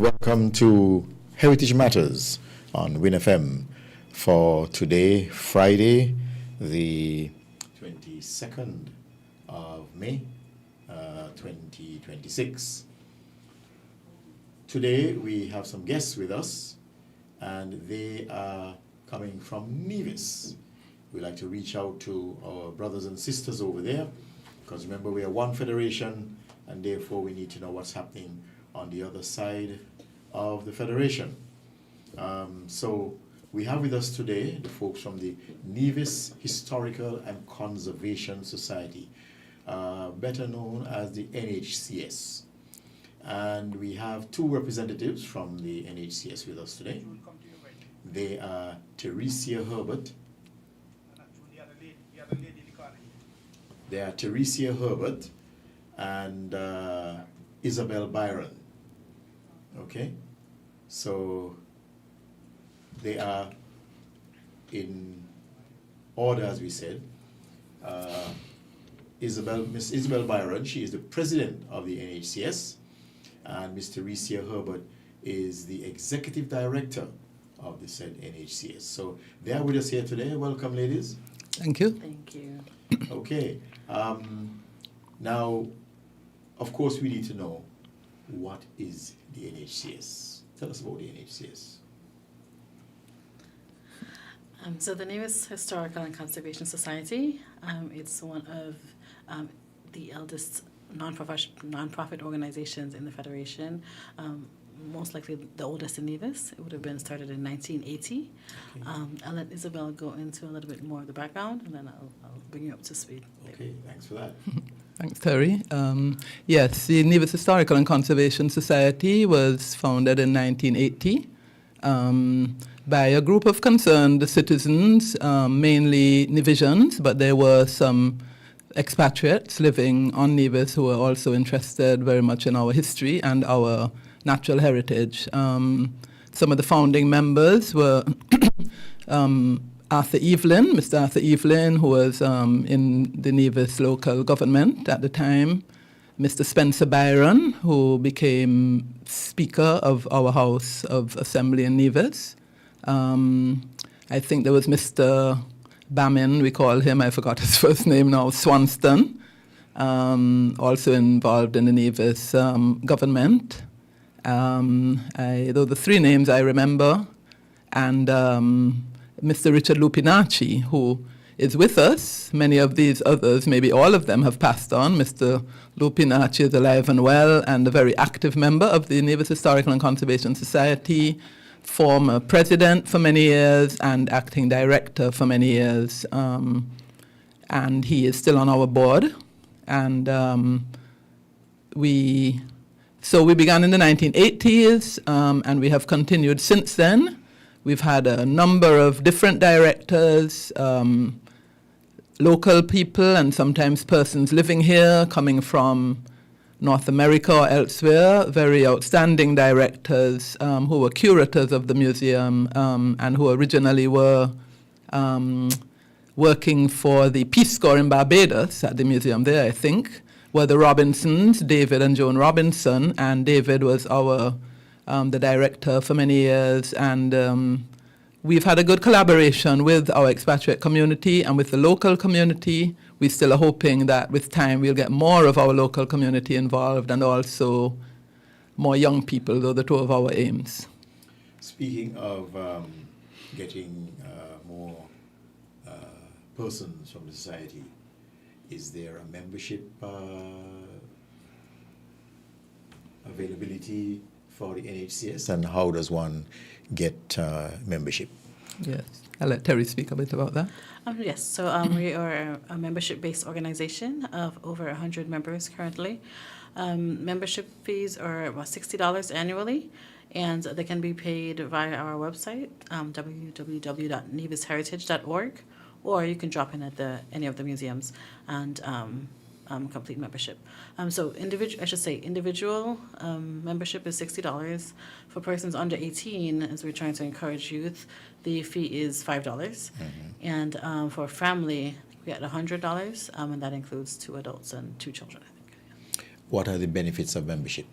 welcome to Heritage Matters on WinFM for today, Friday, the 22nd of May, 2026. Today we have some guests with us, and they are coming from Nevis. We like to reach out to our brothers and sisters over there, because remember, we are one federation, and therefore we need to know what's happening on the other side of the federation. So we have with us today the folks from the Nevis Historical and Conservation Society, better known as the NHCS. And we have two representatives from the NHCS with us today. They are Teresia Herbert. They are Teresia Herbert and Isabel Byron. Okay, so they are in order, as we said. Miss Isabel Byron, she is the president of the NHCS, and Miss Teresia Herbert is the executive director of the said NHCS. So they are with us here today. Welcome, ladies. Thank you. Thank you. Okay. Now, of course, we need to know, what is the NHCS? Tell us about the NHCS. So the Nevis Historical and Conservation Society, it's one of the eldest non-profit organizations in the Federation. Most likely the oldest in Nevis. It would have been started in 1980. Okay. I'll let Isabel go into a little bit more of the background, and then I'll bring you up to speed. Okay, thanks for that. Thanks, Terry. Yes, the Nevis Historical and Conservation Society was founded in 1980 by a group of concerned citizens, mainly Nevisians, but there were some expatriates living on Nevis who were also interested very much in our history and our natural heritage. Some of the founding members were Mr. Arthur Evelyn, who was in the Nevis local government at the time, Mr. Spencer Byron, who became Speaker of our House of Assembly in Nevis. I think there was Mr. Bamin, we call him, I forgot his first name now, Swanston, also involved in the Nevis government. Those are the three names I remember. And Mr. Richard Lupinacci, who is with us. Many of these others, maybe all of them, have passed on. Mr. Lupinacci is alive and well and a very active member of the Nevis Historical and Conservation Society, former president for many years and acting director for many years. And he is still on our board. And we began in the 1980s, and we have continued since then. We've had a number of different directors, local people and sometimes persons living here, coming from North America or elsewhere, very outstanding directors who were curators of the museum and who originally were working for the Peace Corps in Barbados at the museum there, I think, were the Robinsons, David and Joan Robinson, and David was the director for many years, and we've had a good collaboration with our expatriate community and with the local community. We still are hoping that with time we'll get more of our local community involved and also more young people, those are the two of our aims. Speaking of getting more persons from the society, is there a membership availability for the NHCS, and how does one get membership? Yes, I'll let Terry speak a bit about that. Yes, so we are a membership-based organization of over 100 members currently. Membership fees are about $60 annually, and they can be paid via our website, www.nevisheritage.org, or you can drop in at any of the museums and complete membership. So individual membership is $60. For persons under 18, as we're trying to encourage youth, the fee is $5. Mm-hmm. And for family, we get $100, and that includes 2 adults and 2 children, I think. What are the benefits of membership?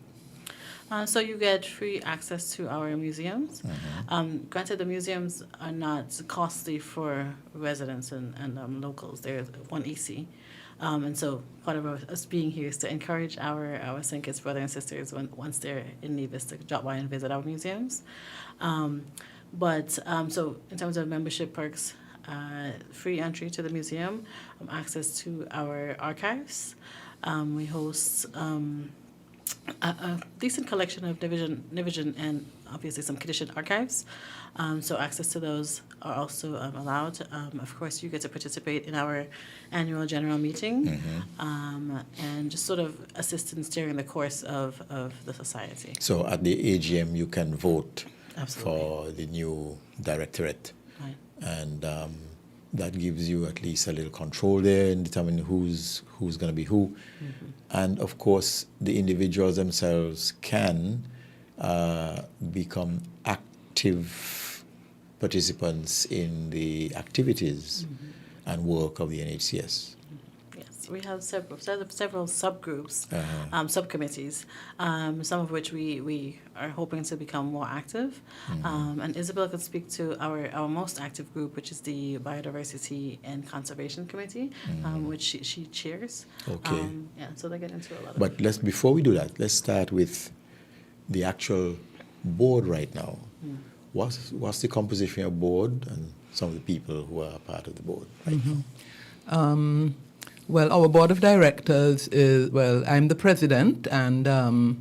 So you get free access to our museums. Granted, the museums are not costly for residents and locals. They're 1EC. And so part of us being here is to encourage our St. Kitts brothers and sisters once they're in Nevis to drop by and visit our museums. So in terms of membership perks, free entry to the museum, access to our archives. We host a decent collection of Nevision and obviously some Kiddushin archives. So access to those are also allowed. Of course, you get to participate in our annual general meeting and just sort of assistance during the course of the society. So at the AGM, you can vote Absolutely. for the new directorate. Right. And that gives you at least a little control there in determining who's going to be who. And of course, the individuals themselves can become active participants in the activities and work of the NHCS. Yes, we have several subgroups, subcommittees, some of which we are hoping to become more active. And Isabel could speak to our most active group, which is the Biodiversity and Conservation Committee, which she chairs. Okay. So they get into a lot of. But before we do that, let's start with the actual board right now. What's the composition of board and some of the people who are part of the board right now? Well, our board of directors is, I'm the president, and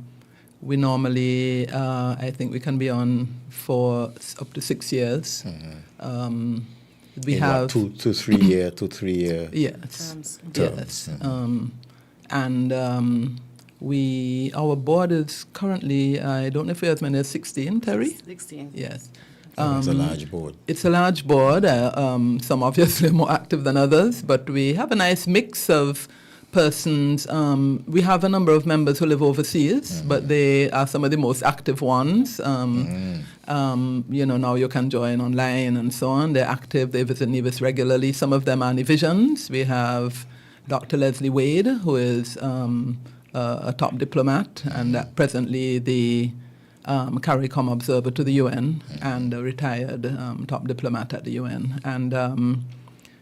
we normally, I think we can be on for up to 6 years. We in have what, 3 year. Yes. Terms. Yes. And our board is currently, I don't know if we have as many as 16, Terry? 16. Yes. It's a large board. It's a large board. Some obviously more active than others, but we have a nice mix of persons. We have a number of members who live overseas, but they are some of the most active ones. Now you can join online and so on. They're active. They visit Nevis regularly. Some of them are Nevisians. We have Dr. Leslie Wade, who is a top diplomat and presently the CARICOM observer to the UN and a retired top diplomat at the UN. And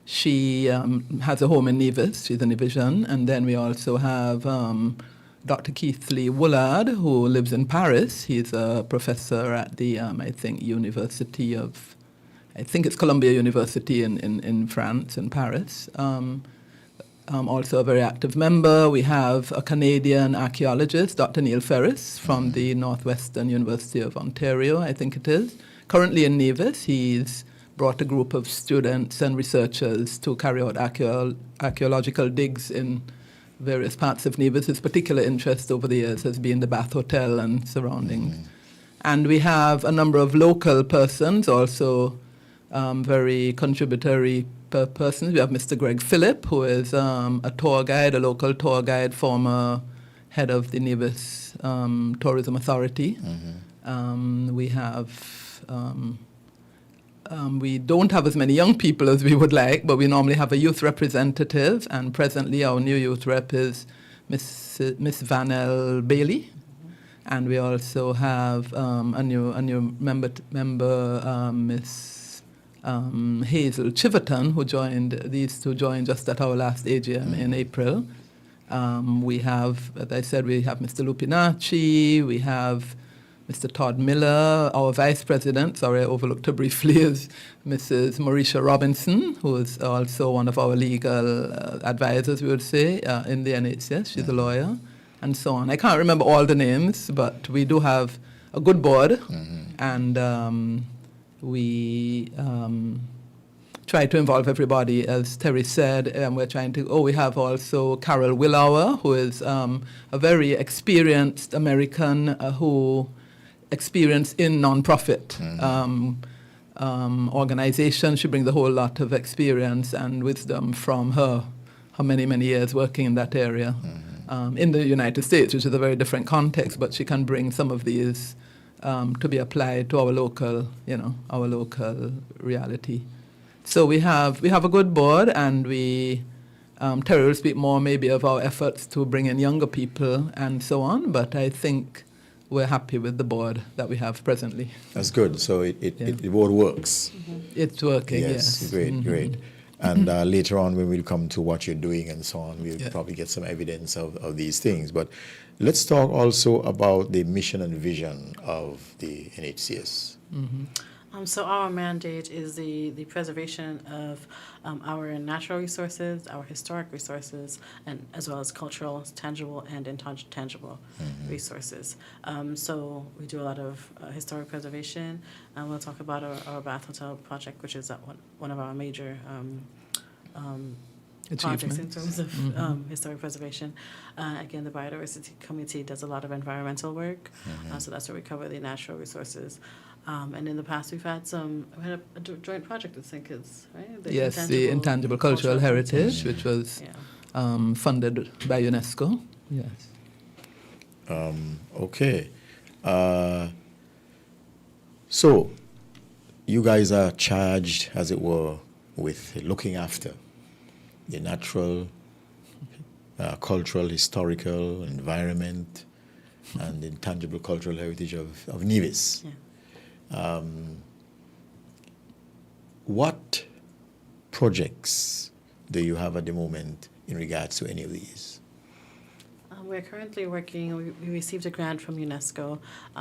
she has a home in Nevis. She's a Nevisian. And then we also have Dr. Keith Lee Woolard, who lives in Paris. He's a professor at the, it's Columbia University in France, in Paris. Also a very active member. We have a Canadian archaeologist, Dr. Neil Ferris, from the Northwestern University of Ontario, I think it is. Currently in Nevis, he's brought a group of students and researchers to carry out archaeological digs in various parts of Nevis. His particular interest over the years has been the Bath Hotel and surroundings. And we have a number of local persons, also very contributory persons. We have Mr. Greg Phillip, who is a tour guide, a local tour guide, former head of the Nevis Tourism Authority. We have, we don't have as many young people as we would like, but we normally have a youth representative, and presently our new youth rep is Miss Vanel Bailey. And we also have a new member Miss Hazel Chiverton, who joined just at our last AGM in April. We have, as I said, we have Mr. Lupinacci, we have Mr. Todd Miller. Our vice president, sorry, I overlooked her briefly, is Mrs. Mauricia Robinson, who is also one of our legal advisors, we would say, in the NHS. She's a lawyer, and so on. I can't remember all the names, but we do have a good board, and we try to involve everybody, as Terry said. We're trying to. We have also Carol Willauer, who is a very experienced American who experienced in nonprofit organizations. She brings a whole lot of experience and wisdom from her many years working in that area in the United States, which is a very different context. But she can bring some of these to be applied to our local reality. So we have a good board, and Terry will speak more maybe of our efforts to bring in younger people and so on. But I think we're happy with the board that we have presently. That's good. So the board works. It's working, yes. Great, great. And later on, when we'll come to what you're doing and so on, we'll probably get some evidence of these things. But let's talk also about the mission and vision of the NHCS. So our mandate is the preservation of our natural resources, our historic resources, and as well as cultural, tangible, and intangible resources. So we do a lot of historic preservation, and we'll talk about our Bath Hotel project, which is one of our major projects in terms of historic preservation. Again, the Biodiversity Committee does a lot of environmental work, so that's where we cover the natural resources. And in the past, we had a joint project with St. Kitts, right? The Intangible Cultural Heritage, which was funded by UNESCO. Yes. Okay. So, you guys are charged, as it were, with looking after the natural, cultural, historical environment, and the intangible cultural heritage of Nevis. Yeah. What projects do you have at the moment in regards to any of these? We're currently working, we received a grant from UNESCO.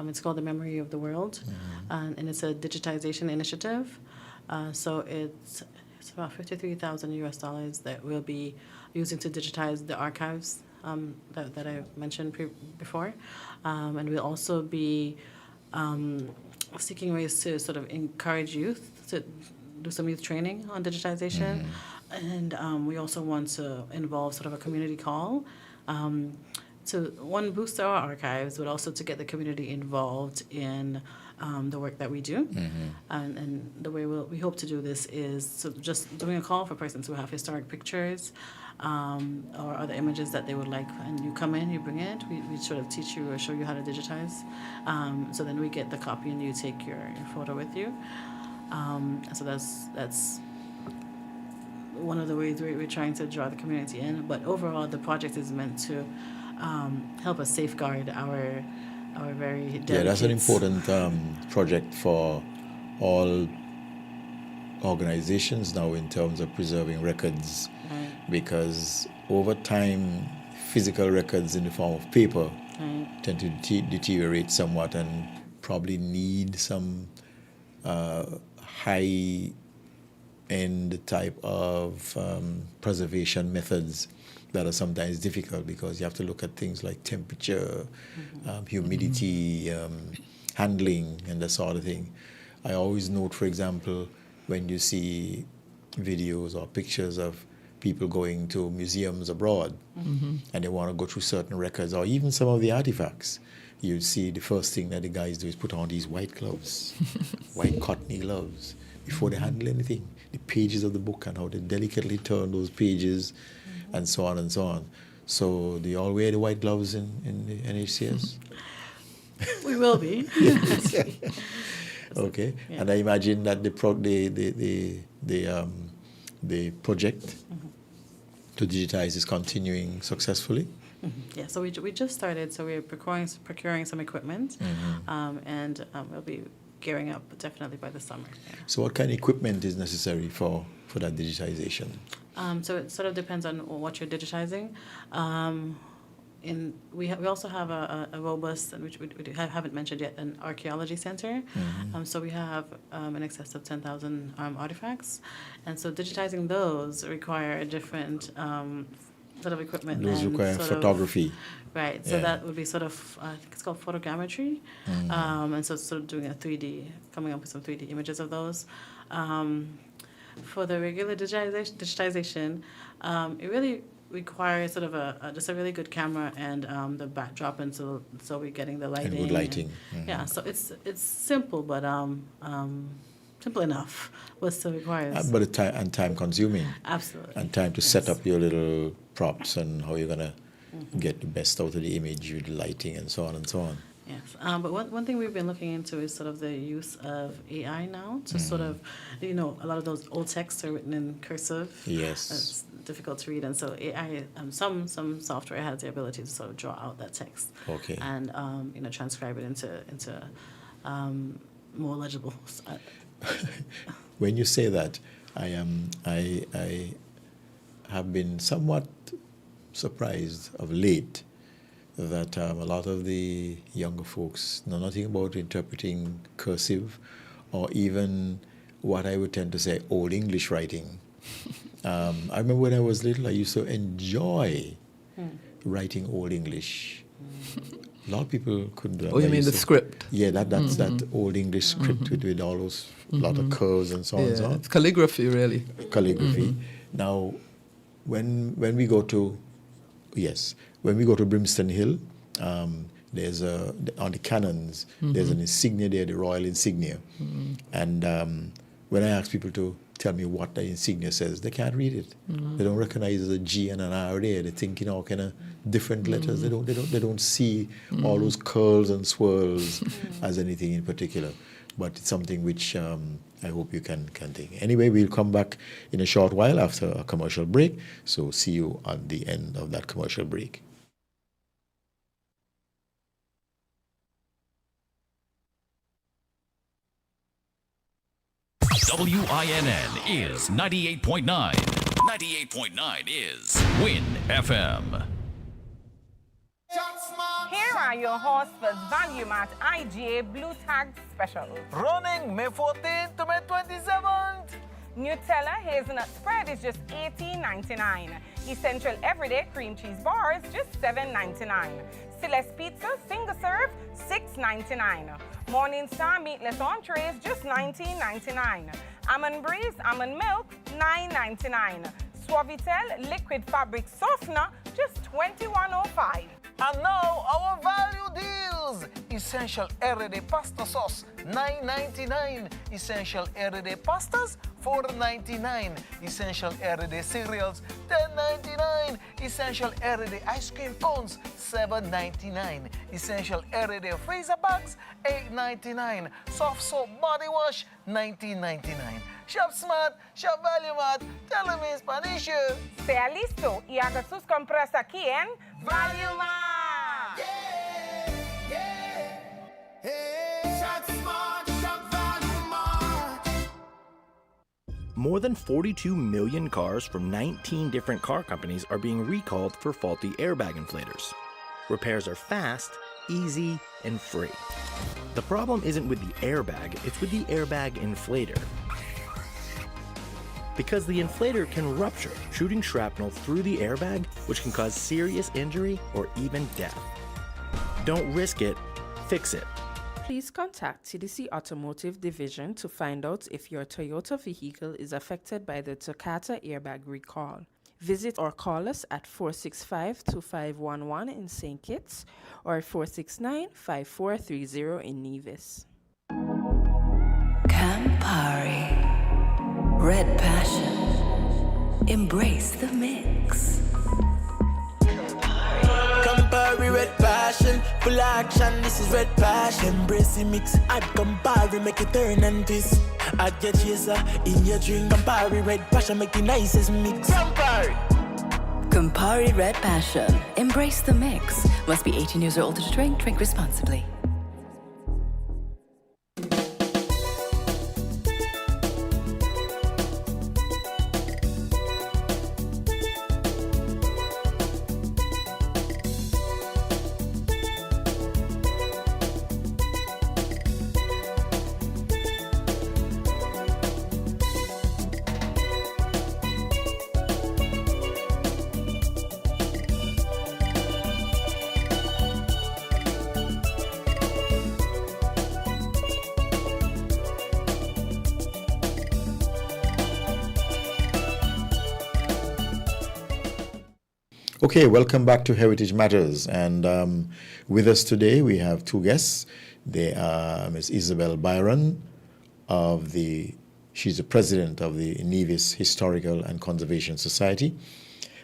It's called the Memory of the World, and it's a digitization initiative. So it's about $53,000 that we'll be using to digitize the archives that I mentioned before. And we'll also be seeking ways to sort of encourage youth to do some youth training on digitization. And we also want to involve sort of a community call to, one, boost our archives, but also to get the community involved in the work that we do. And the way we hope to do this is to just doing a call for persons who have historic pictures or other images that they would like, and you come in, you bring it, we sort of teach you or show you how to digitize. So then we get the copy and you take your photo with you. So that's one of the ways we're trying to draw the community in. But overall, the project is meant to help us safeguard our very delicates. Yeah, that's an important project for all organizations now in terms of preserving records, because over time, physical records in the form of paper tend to deteriorate somewhat and probably need some high-end type of preservation methods that are sometimes difficult, because you have to look at things like temperature, humidity, handling, and that sort of thing. I always note, for example, when you see videos or pictures of people going to museums abroad and they want to go through certain records or even some of the artifacts, you see the first thing that the guys do is put on these white gloves, white cottony gloves, before they handle anything. The pages of the book and how they delicately turn those pages and so on and so on. So do you all wear the white gloves in the NHCS? We will be. Okay. Yeah. And I imagine that the project to digitize is continuing successfully. Yeah, so we just started, so we're procuring some equipment, and we'll be gearing up definitely by the summer. Yeah. So what kind of equipment is necessary for that digitization? So it sort of depends on what you're digitizing. We also have a robust, and which we haven't mentioned yet, an archaeology center. So we have in excess of 10,000 artifacts, and so digitizing those require a different sort of equipment. Those require photography. Right. So that would be sort of I think it's called photogrammetry, and so it's sort of doing a 3D, coming up with some 3D images of those. For the regular digitization, it really requires sort of just a really good camera and the backdrop, and so we're getting the lighting. And good lighting. Yeah, so it's simple, but simple enough, but still requires. But time consuming. Absolutely. And time to set up your little props and how you're gonna get the best out of the image with the lighting and so on and so on. Yes, but one thing we've been looking into is sort of the use of AI now to sort of, a lot of those old texts are written in cursive. Yes. difficult to read, and so AI, some software has the ability to sort of draw out that text, Okay. and transcribe it into more legible. When you say that, I have been somewhat surprised of late that a lot of the younger folks know nothing about interpreting cursive or even what I would tend to say Old English writing. I remember when I was little, I used to enjoy writing Old English. A lot of people couldn't do that. Oh, you mean the script? Yeah, that's that Old English script with all those lot of curves and so on and so on. It's calligraphy, really. Calligraphy. Now, when we go to Brimstone Hill, there's on the cannons, there's an insignia there, the royal insignia. And when I ask people to tell me what the insignia says, they can't read it. They don't recognize the G and an R there. They think, kind of different letters. They don't see all those curls and swirls as anything in particular. But it's something which I hope you can think. Anyway, we'll come back in a short while after a commercial break. So see you at the end of that commercial break. WINN is 98.9. 98.9 is Win FM. Here are your Horsford's Value Mart IGA Blue Tag Special. Running May 14th to May 27th. Nutella hazelnut spread is just $18.99. Essential everyday cream cheese bars just $7.99. Celeste pizza single serve $6.99. Morningstar meatless entrees just $19.99. Almond breeze almond milk $9.99. Suavitel liquid fabric softener just $21.05. And now our value deals. Essential everyday pasta sauce $9.99. Essential everyday pastas $4.99. Essential everyday cereals $10.99. Essential everyday ice cream cones $7.99. Essential everyday freezer bags $8.99. Soft soap body wash $19.99. Shop smart, shop value mart. Tell them in Spanish. Sea listo y haga sus compras aquí en Value Mart. More than 42 million cars from 19 different car companies are being recalled for faulty airbag inflators. Repairs are fast, easy, and free. The problem isn't with the airbag, it's with the airbag inflator. Because the inflator can rupture, shooting shrapnel through the airbag, which can cause serious injury or even death. Don't risk it, fix it. Please contact TDC Automotive Division to find out if your Toyota vehicle is affected by the Takata airbag recall. Visit or call us at 465-2511 in St. Kitts or 469-5430 in Nevis. Campari. Red Passion. Embrace the mix. Campari Red Passion. Full action, this is Red Passion. Embrace the mix. Add Campari, make it turn and twist. Add your chaser in your drink. Campari Red Passion, make the nicest mix. Campari. Campari Red Passion. Embrace the mix. Must be 18 years or older to drink. Drink responsibly. Okay, welcome back to Heritage Matters. And with us today, we have two guests. They are Ms. Isabel Byron she's the president of the Nevis Historical and Conservation Society,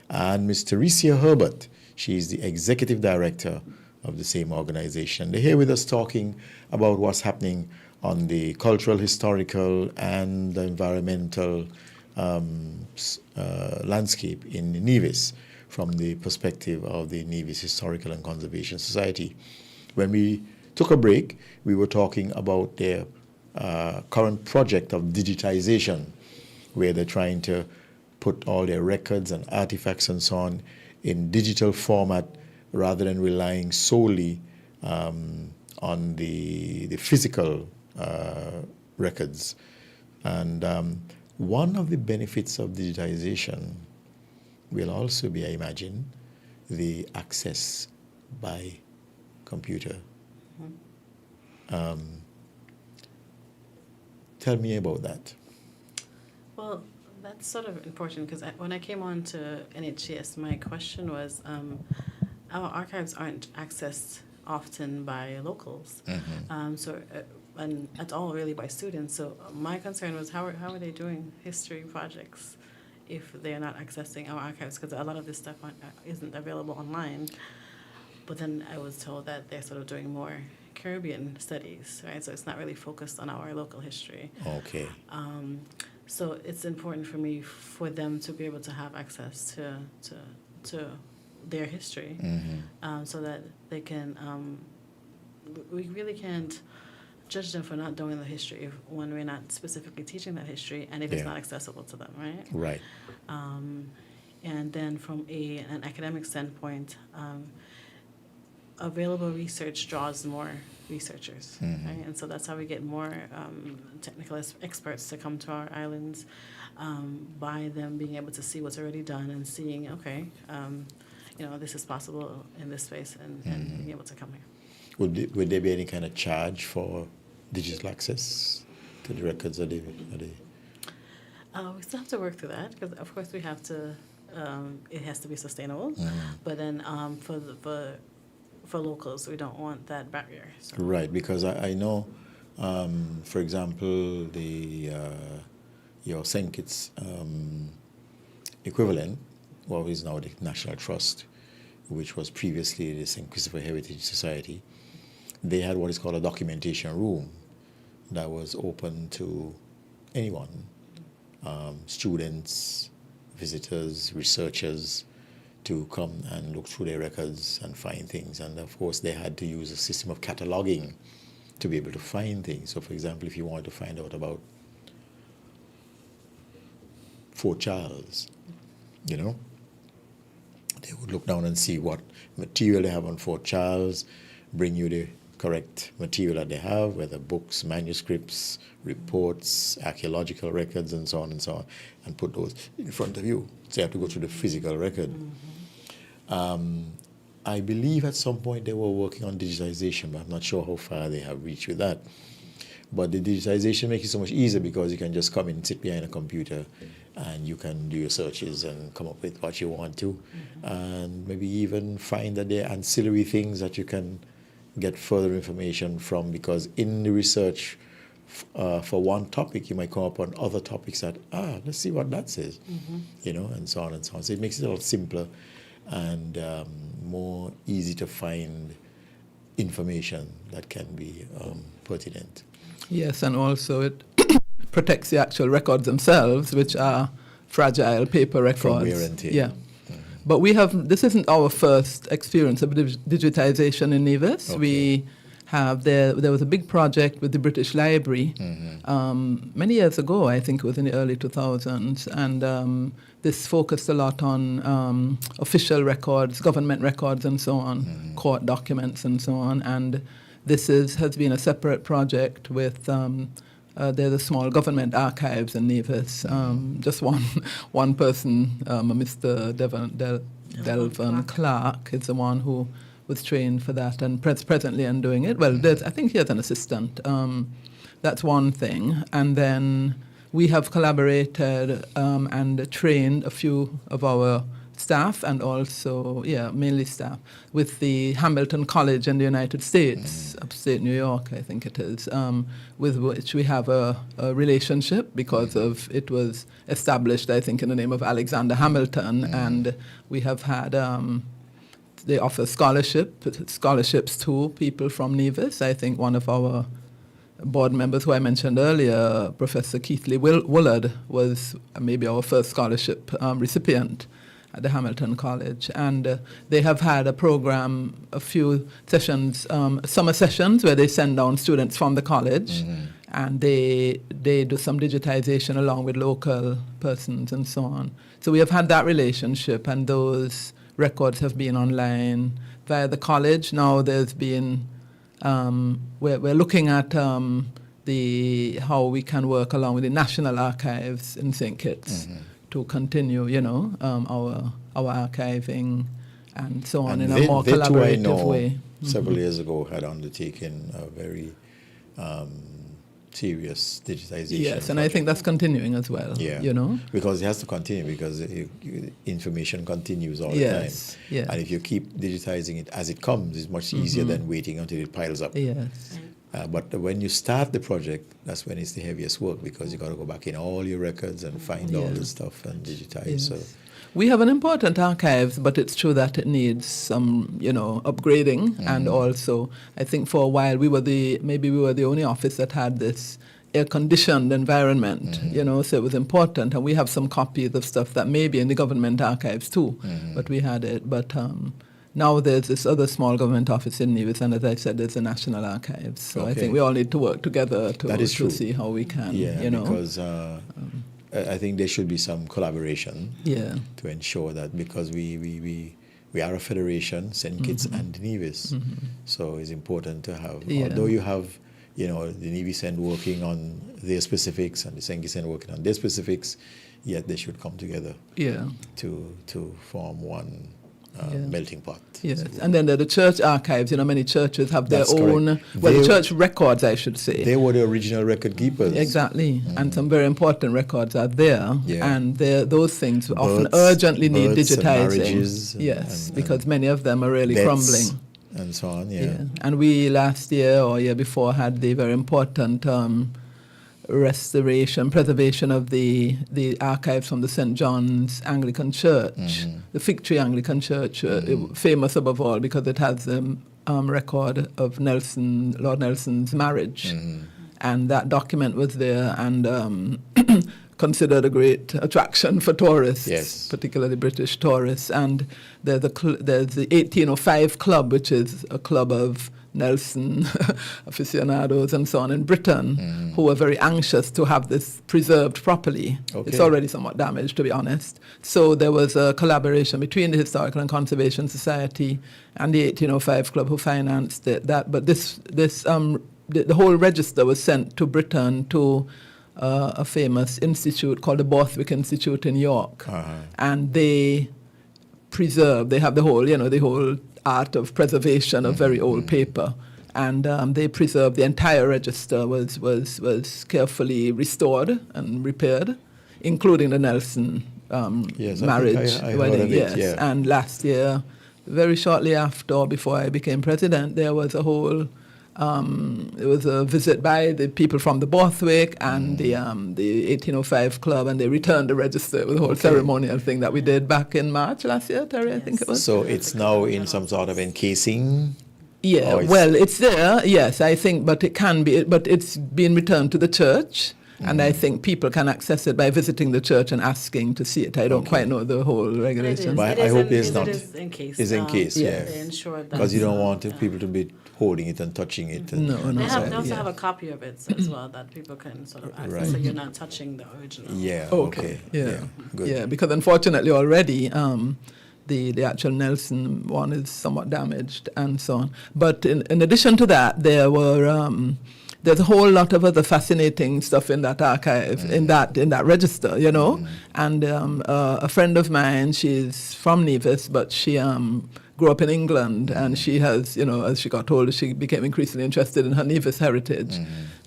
and Ms. Teresia Herbert. She's the executive director of the same organization. They're here with us talking about what's happening on the cultural, historical, and the environmental landscape in Nevis from the perspective of the Nevis Historical and Conservation Society. When we took a break, we were talking about their current project of digitization, where they're trying to put all their records and artifacts and so on in digital format rather than relying solely on the physical records. And one of the benefits of digitization will also be, I imagine, the access by computer. Tell me about that. Well, that's sort of important because when I came on to NHS, my question was, our archives aren't accessed often by locals, and at all really by students. So my concern was how are they doing history projects if they're not accessing our archives? Because a lot of this stuff isn't available online. But then I was told that they're sort of doing more Caribbean studies, right? So it's not really focused on our local history. Okay. So it's important for me for them to be able to have access to their history, so that they can. We really can't judge them for not knowing the history when we're not specifically teaching that history, and if it's not accessible to them, right? Right. And then from an academic standpoint, available research draws more researchers, right? And so that's how we get more technical experts to come to our islands, by them being able to see what's already done and seeing, okay, this is possible in this space, and being able to come here. Would there be any kind of charge for digital access to the records? We still have to work through that because, of course, we have to. It has to be sustainable, but then for locals, we don't want that barrier. So. Right, because I know, for example, your St. Kitts equivalent, what is now the National Trust, which was previously the St. Christopher Heritage Society, they had what is called a documentation room that was open to anyone, students, visitors, researchers, to come and look through their records and find things. And of course, they had to use a system of cataloging to be able to find things. So for example, if you wanted to find out about Fort Charles, they would look down and see what material they have on Fort Charles, bring you the correct material that they have, whether books, manuscripts, reports, archaeological records, and so on, and put those in front of you. So you have to go through the physical record. I believe at some point they were working on digitization, but I'm not sure how far they have reached with that. But the digitization makes it so much easier because you can just come in, sit behind a computer, and you can do your searches and come up with what you want to, and maybe even find that there are ancillary things that you can get further information from, because in the research for one topic, you might come upon other topics that, let's see what that says, and so on and so on. So it makes it a lot simpler and more easy to find information that can be pertinent. Yes, and also it protects the actual records themselves, which are fragile paper records. From wear and tear. Yeah. But this isn't our first experience of digitization in Nevis. Okay. There was a big project with the British Library many years ago, I think it was in the early 2000s, and this focused a lot on official records, government records and so on, court documents and so on, and this has been a separate project with there's a small government archives in Nevis. Just one person, Mr. Delvin Clark, is the one who was trained for that and presently and doing it. Well, I think he has an assistant. That's one thing. And then we have collaborated and trained a few of our staff and also, mainly staff, with the Hamilton College in the United States, upstate New York, I think it is, with which we have a relationship because of it was established, I think, in the name of Alexander Hamilton, and we have had, they offer scholarships to people from Nevis. I think one of our board members who I mentioned earlier, Professor Keithley Woolard was maybe our first scholarship recipient at the Hamilton College. And they have had a program, a few sessions, summer sessions, where they send down students from the college, and they do some digitization along with local persons and so on. So we have had that relationship, and those records have been online via the college. Now there's been, we're looking at how we can work along with the National Archives in St. Kitts to continue, our archiving and so on, in a more collaborative way. Several years ago had undertaken a very serious digitization. Yes, and I think that's continuing as well. Yeah, because it has to continue, because information continues all the time. Yes. And if you keep digitizing it as it comes, it's much easier than waiting until it piles up. Yes. But when you start the project, that's when it's the heaviest work, because you got to go back in all your records and find all the stuff and digitize. Yes. So we have an important archive, but it's true that it needs some, upgrading. And also, I think for a while we were the only office that had this air-conditioned environment, so it was important. And we have some copies of stuff that may be in the government archives too, but we had it. But now there's this other small government office in Nevis, and as I said, there's the National Archives. So I think we all need to work together to see how we can, because I think there should be some collaboration to ensure that, because we are a federation, St. Kitts and Nevis, so it's important to have, although you have, the Nevis end working on their specifics and the St. Kitts end working on their specifics, yet they should come together to form one melting pot. Yes, and then there are the church archives. Many churches have their own, the church records, I should say. They were the original record keepers. Exactly, and some very important records are there, and those things often urgently need digitizing. Yes, because many of them are really crumbling. And so on, And we last year or year before had the very important preservation of the archives from the St. John's Anglican Church, the Fig Tree Anglican Church, famous above all because it has a record of Lord Nelson's marriage. And that document was there and considered a great attraction for tourists, particularly British tourists. And there's the 1805 Club, which is a club of Nelson aficionados and so on in Britain, who were very anxious to have this preserved properly. It's already somewhat damaged, to be honest. So there was a collaboration between the Historical and Conservation Society and the 1805 Club, who financed it. But the whole register was sent to Britain to a famous institute called the Borthwick Institute in York, and they have the whole art of preservation of very old paper, and they preserved the entire register. Was carefully restored and repaired, including the Nelson marriage wedding. And last year, very shortly after or before I became president, there was a whole. It was a visit by the people from the Borthwick and the 1805 Club, and they returned the register with a whole ceremonial thing that we did back in March last year, Terry, I think it was. So it's now in some sort of encasing? Yeah, it's there, yes, I think, but it's being returned to the church. And I think people can access it by visiting the church and asking to see it. I don't quite know the whole regulation. But I hope it's not. It is encased. It's encased, Because you don't want people to be holding it and touching it. And They also have a copy of it as well that people can sort of access, so you're not touching the original. Yeah, good. Yeah, because unfortunately already the actual Nelson one is somewhat damaged and so on. But in addition to that, there's a whole lot of other fascinating stuff in that archive, in that register, And a friend of mine, she's from Nevis, but she grew up in England, and she has, as she got older, she became increasingly interested in her Nevis heritage.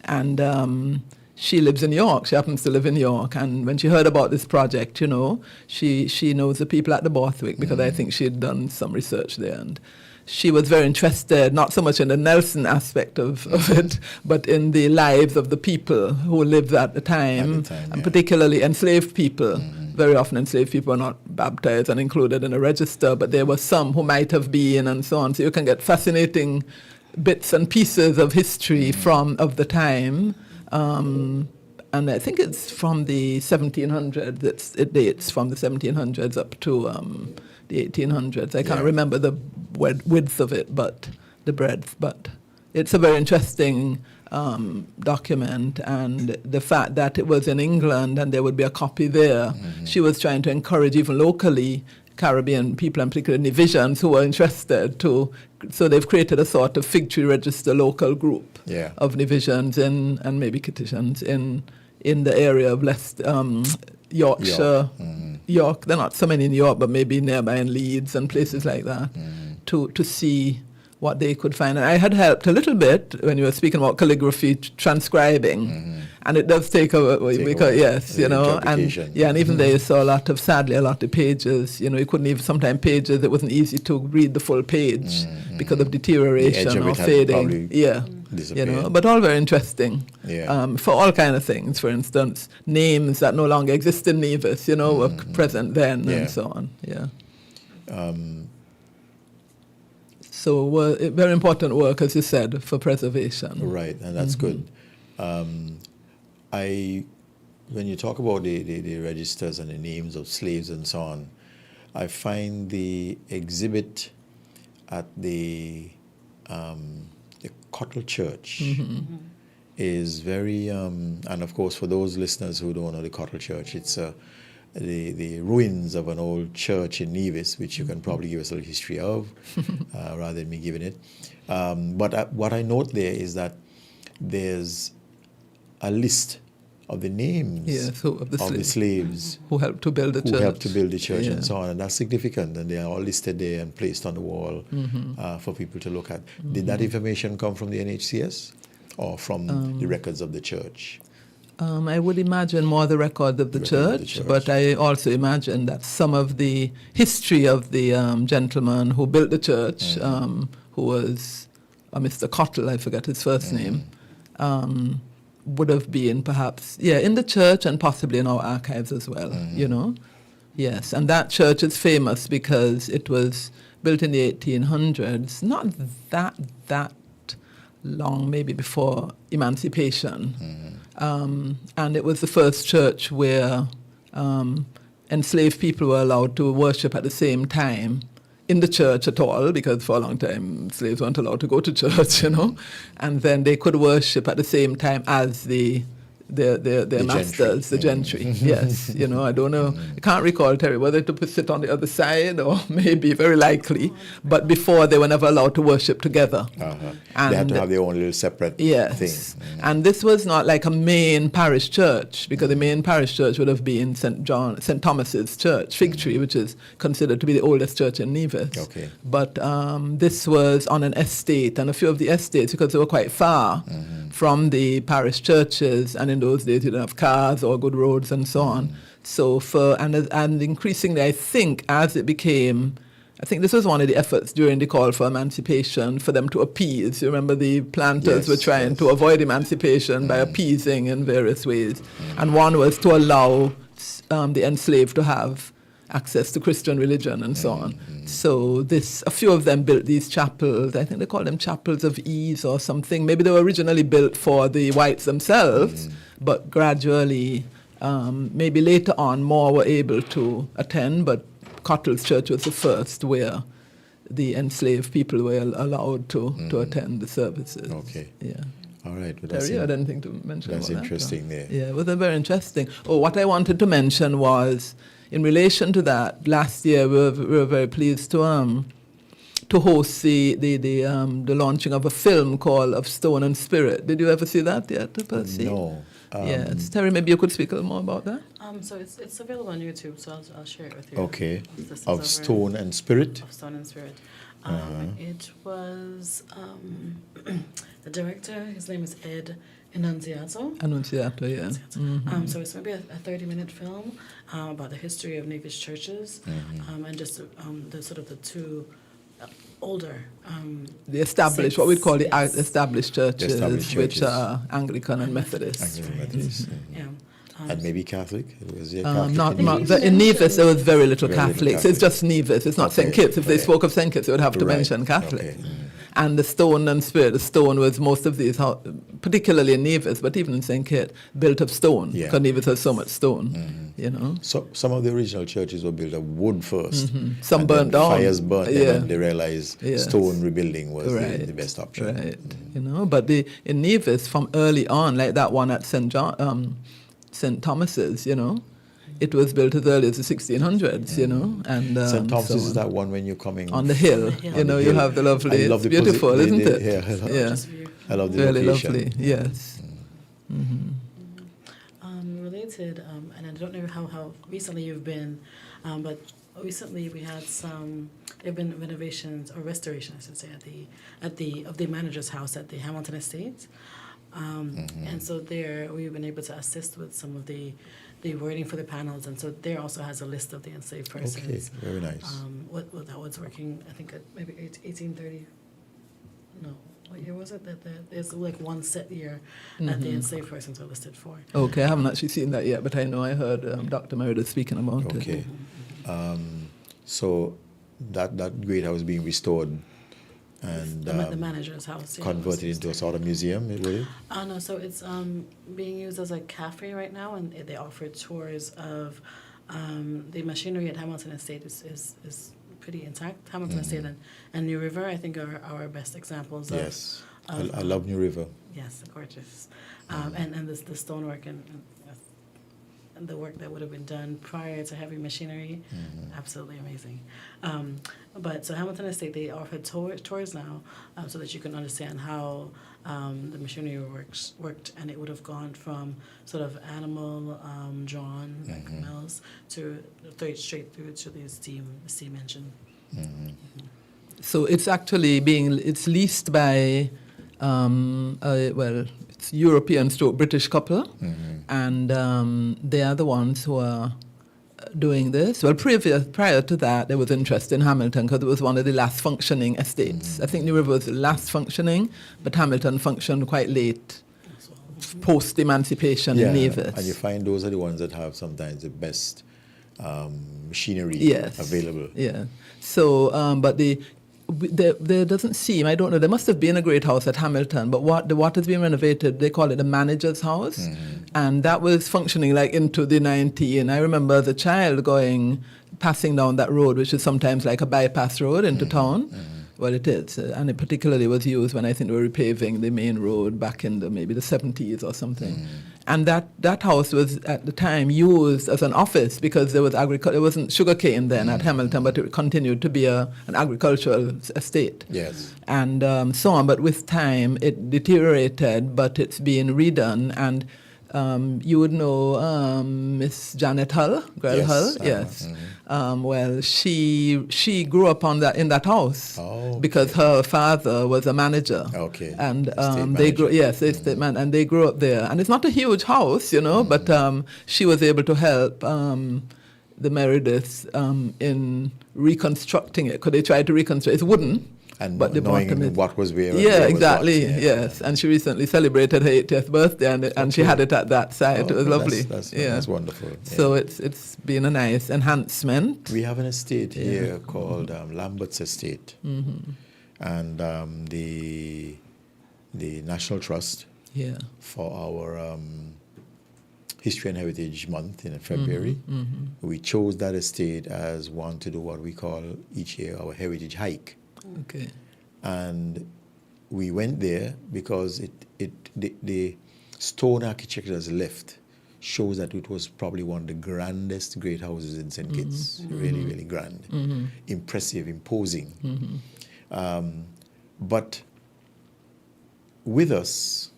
And she lives in York. She happens to live in York. And when she heard about this project, she knows the people at the Borthwick, because I think she had done some research there. And she was very interested, not so much in the Nelson aspect of it, but in the lives of the people who lived at the time, and particularly enslaved people. Very often enslaved people are not baptized and included in a register, but there were some who might have been and so on. So you can get fascinating bits and pieces of history of the time. And I think it's from the 1700s. It dates from the 1700s up to the 1800s. I can't remember the width of it, but the breadth. But it's a very interesting document, and the fact that it was in England and there would be a copy there. She was trying to encourage even locally Caribbean people, and particularly Nevisians who were interested so they've created a sort of fig tree register local group of Nevisians and maybe Kittitians in the area of Yorkshire, York. There are not so many in York, but maybe nearby in Leeds and places like that, to see what they could find. And I had helped a little bit when you were speaking about calligraphy, transcribing, and it does take a because yes, you know, and even there you saw sadly a lot of pages. You know, you couldn't even sometimes pages. It wasn't easy to read the full page because of deterioration or fading. You know, but all very interesting. For all kind of things. For instance, names that no longer exist in Nevis, you know, were present then and so on. So very important work, as you said, for preservation. Right, and that's good. When you talk about the registers and the names of slaves and so on, I find the exhibit at the Cottle Church is very, and of course for those listeners who don't know the Cottle Church, it's the ruins of an old church in Nevis, which you can probably give us a little history of, rather than me giving it. But what I note there is that there's a list of the names of the slaves who helped to build the church. And so on, and that's significant, and they are all listed there and placed on the wall for people to look at. Did that information come from the NHCS or from the records of the church? I would imagine more the record of the church, but I also imagine that some of the history of the gentleman who built the church, who was Mr. Cottle, I forget his first name, would have been perhaps, in the church and possibly in our archives as well, you know. Yes, and that church is famous because it was built in the 1800s, not that long, maybe before emancipation. And it was the first church where enslaved people were allowed to worship at the same time in the church at all, because for a long time slaves weren't allowed to go to church, you know, and then they could worship at the same time as their masters, the gentry. Yes, you know, I don't know, I can't recall, Terry, whether to sit on the other side or maybe, very likely, but before they were never allowed to worship together. And they had to have their own little separate thing. And this was not like a main parish church, because the main parish church would have been St. Thomas's Church, Fig Tree, which is considered to be the oldest church in Nevis. But this was on an estate, and a few of the estates, because they were quite far from the parish churches, and in those days you didn't have cars or good roads and so on. So and increasingly, I think, as it became, I think this was one of the efforts during the call for emancipation, for them to appease. You remember the planters were trying to avoid emancipation by appeasing in various ways. And one was to allow the enslaved to have access to Christian religion and so on. So a few of them built these chapels. I think they call them chapels of ease or something. Maybe they were originally built for the whites themselves, but gradually, maybe later on, more were able to attend. But Cottle's Church was the first where the enslaved people were allowed to attend the services. All right. Well, Terry, you had anything to mention that's about interesting that? there. Yeah, it was very interesting. What I wanted to mention was, in relation to that, last year we were very pleased to host the launching of a film called Of Stone and Spirit. Did you ever see that yet, Percy? No. Yes. Terry, maybe you could speak a little more about that? So it's available on YouTube, so I'll share it with you. Okay. Of Stone and Spirit? Of Stone and Spirit. It was the director, his name is Ed Annunziato, yeah. So it's maybe a 30-minute film about the history of Nevis churches, and just the two older. The established, what we call the established churches, which are Anglican and Methodist. And maybe Catholic? In Nevis, there was very little Catholics. It's just Nevis. It's not St. Kitts. If they spoke of St. Kitts, they would have to mention Catholic. And the stone and spirit, the stone was most of these, particularly in Nevis, but even in St. Kitts, built of stone. Yeah. Because Nevis has so much stone, you know. So some of the original churches were built of wood first. Some and burnt then down. Fires burnt them, Yeah. and they realized Yes. stone rebuilding was Right. the best option. Right. You know, but in Nevis, from early on, like that one at St. Thomas's, you know, it was built as early as the 1600s, you know. And St. Thomas so is that one when you're coming on the hill. hill. You know, the you hill. have the lovely, I love it's the beautiful, isn't it? Yeah, Gorgeous view. I love the Really location. lovely, yes. Related, and I don't know how recently you've been, but recently we had there have been renovations or restoration, I should say, of the manager's house at the Hamilton Estate. And so there we've been able to assist with some of the wording for the panels, and so there also has a list of the enslaved persons. Okay, very nice. What that was working, I think, at maybe 1830. No, what year was it? That there's like one set year that the enslaved persons are listed for. Okay, I haven't actually seen that yet, but I know I heard Dr. Meredith speaking about it. Okay. So that great house being restored and The manager's house. Yeah, converted into a sort of museum, really? No, so it's being used as a cafe right now, and they offer tours of the machinery at Hamilton Estate is pretty intact. Hamilton Estate and New River, I think, are our best examples of. Yes. I love New River. Yes, gorgeous. And the stonework and the work that would have been done prior to heavy machinery, absolutely amazing. But so Hamilton Estate, they offer tours now so that you can understand how the machinery worked, and it would have gone from sort of animal drawn like mills to straight through to the steam engine. So it's actually it's leased by, it's European stroke British couple, and they are the ones who are doing this. Well, prior to that, there was interest in Hamilton because it was one of the last functioning estates. I think New River was the last functioning, but Hamilton functioned quite late, post-emancipation in Nevis. And you find those are the ones that have sometimes the best machinery available. Yeah. So, but there doesn't seem, I don't know, there must have been a great house at Hamilton, but what has been renovated, they call it the manager's house, and that was functioning like into the 90s. And I remember as a child passing down that road, which is sometimes like a bypass road into town. Well, it is, and it particularly was used when I think they were repaving the main road back in maybe the 70s or something. And that house was at the time used as an office because there was it wasn't sugarcane then at Hamilton, but it continued to be an agricultural estate. Yes. And so on. But with time, it deteriorated, but it's being redone. And you would know Miss Janet Hull, Hull, yes. Well, she grew up in that house because her father was a manager. Okay. And they grew, estate man, and they grew up there. And it's not a huge house, you know, but she was able to help the Merediths in reconstructing it. Because they tried to reconstruct it's wooden. And but knowing what was where. Yeah, exactly. Yes, and she recently celebrated her 80th birthday, and she had it at that site. It was lovely. That's wonderful. Yeah. So it's been a nice enhancement. We have an estate here called Lambert's Estate, and the National Trust for our History and Heritage Month in February. We chose that estate as one to do what we call each year our Heritage Hike. Okay. And we went there because the stone architecture that's left shows that it was probably one of the grandest great houses in St. Kitts. Really, really grand. Impressive, imposing. But with us,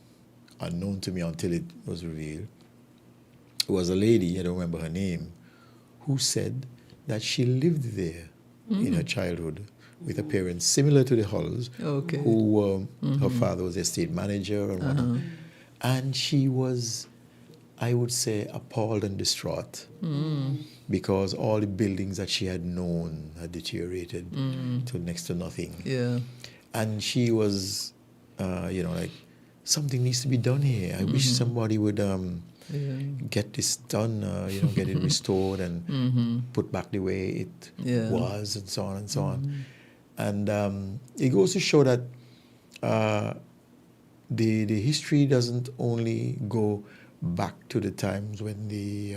unknown to me until it was revealed, was a lady, I don't remember her name, who said that she lived there in her childhood with a parent similar to the Hulls, who her father was the estate manager and whatnot. And she was, I would say, appalled and distraught because all the buildings that she had known had deteriorated to next to nothing. Yeah. And she was, like, something needs to be done here. I wish somebody would get this done, get it restored and put back the way it was, and so on and so on. And it goes to show that the history doesn't only go back to the times when the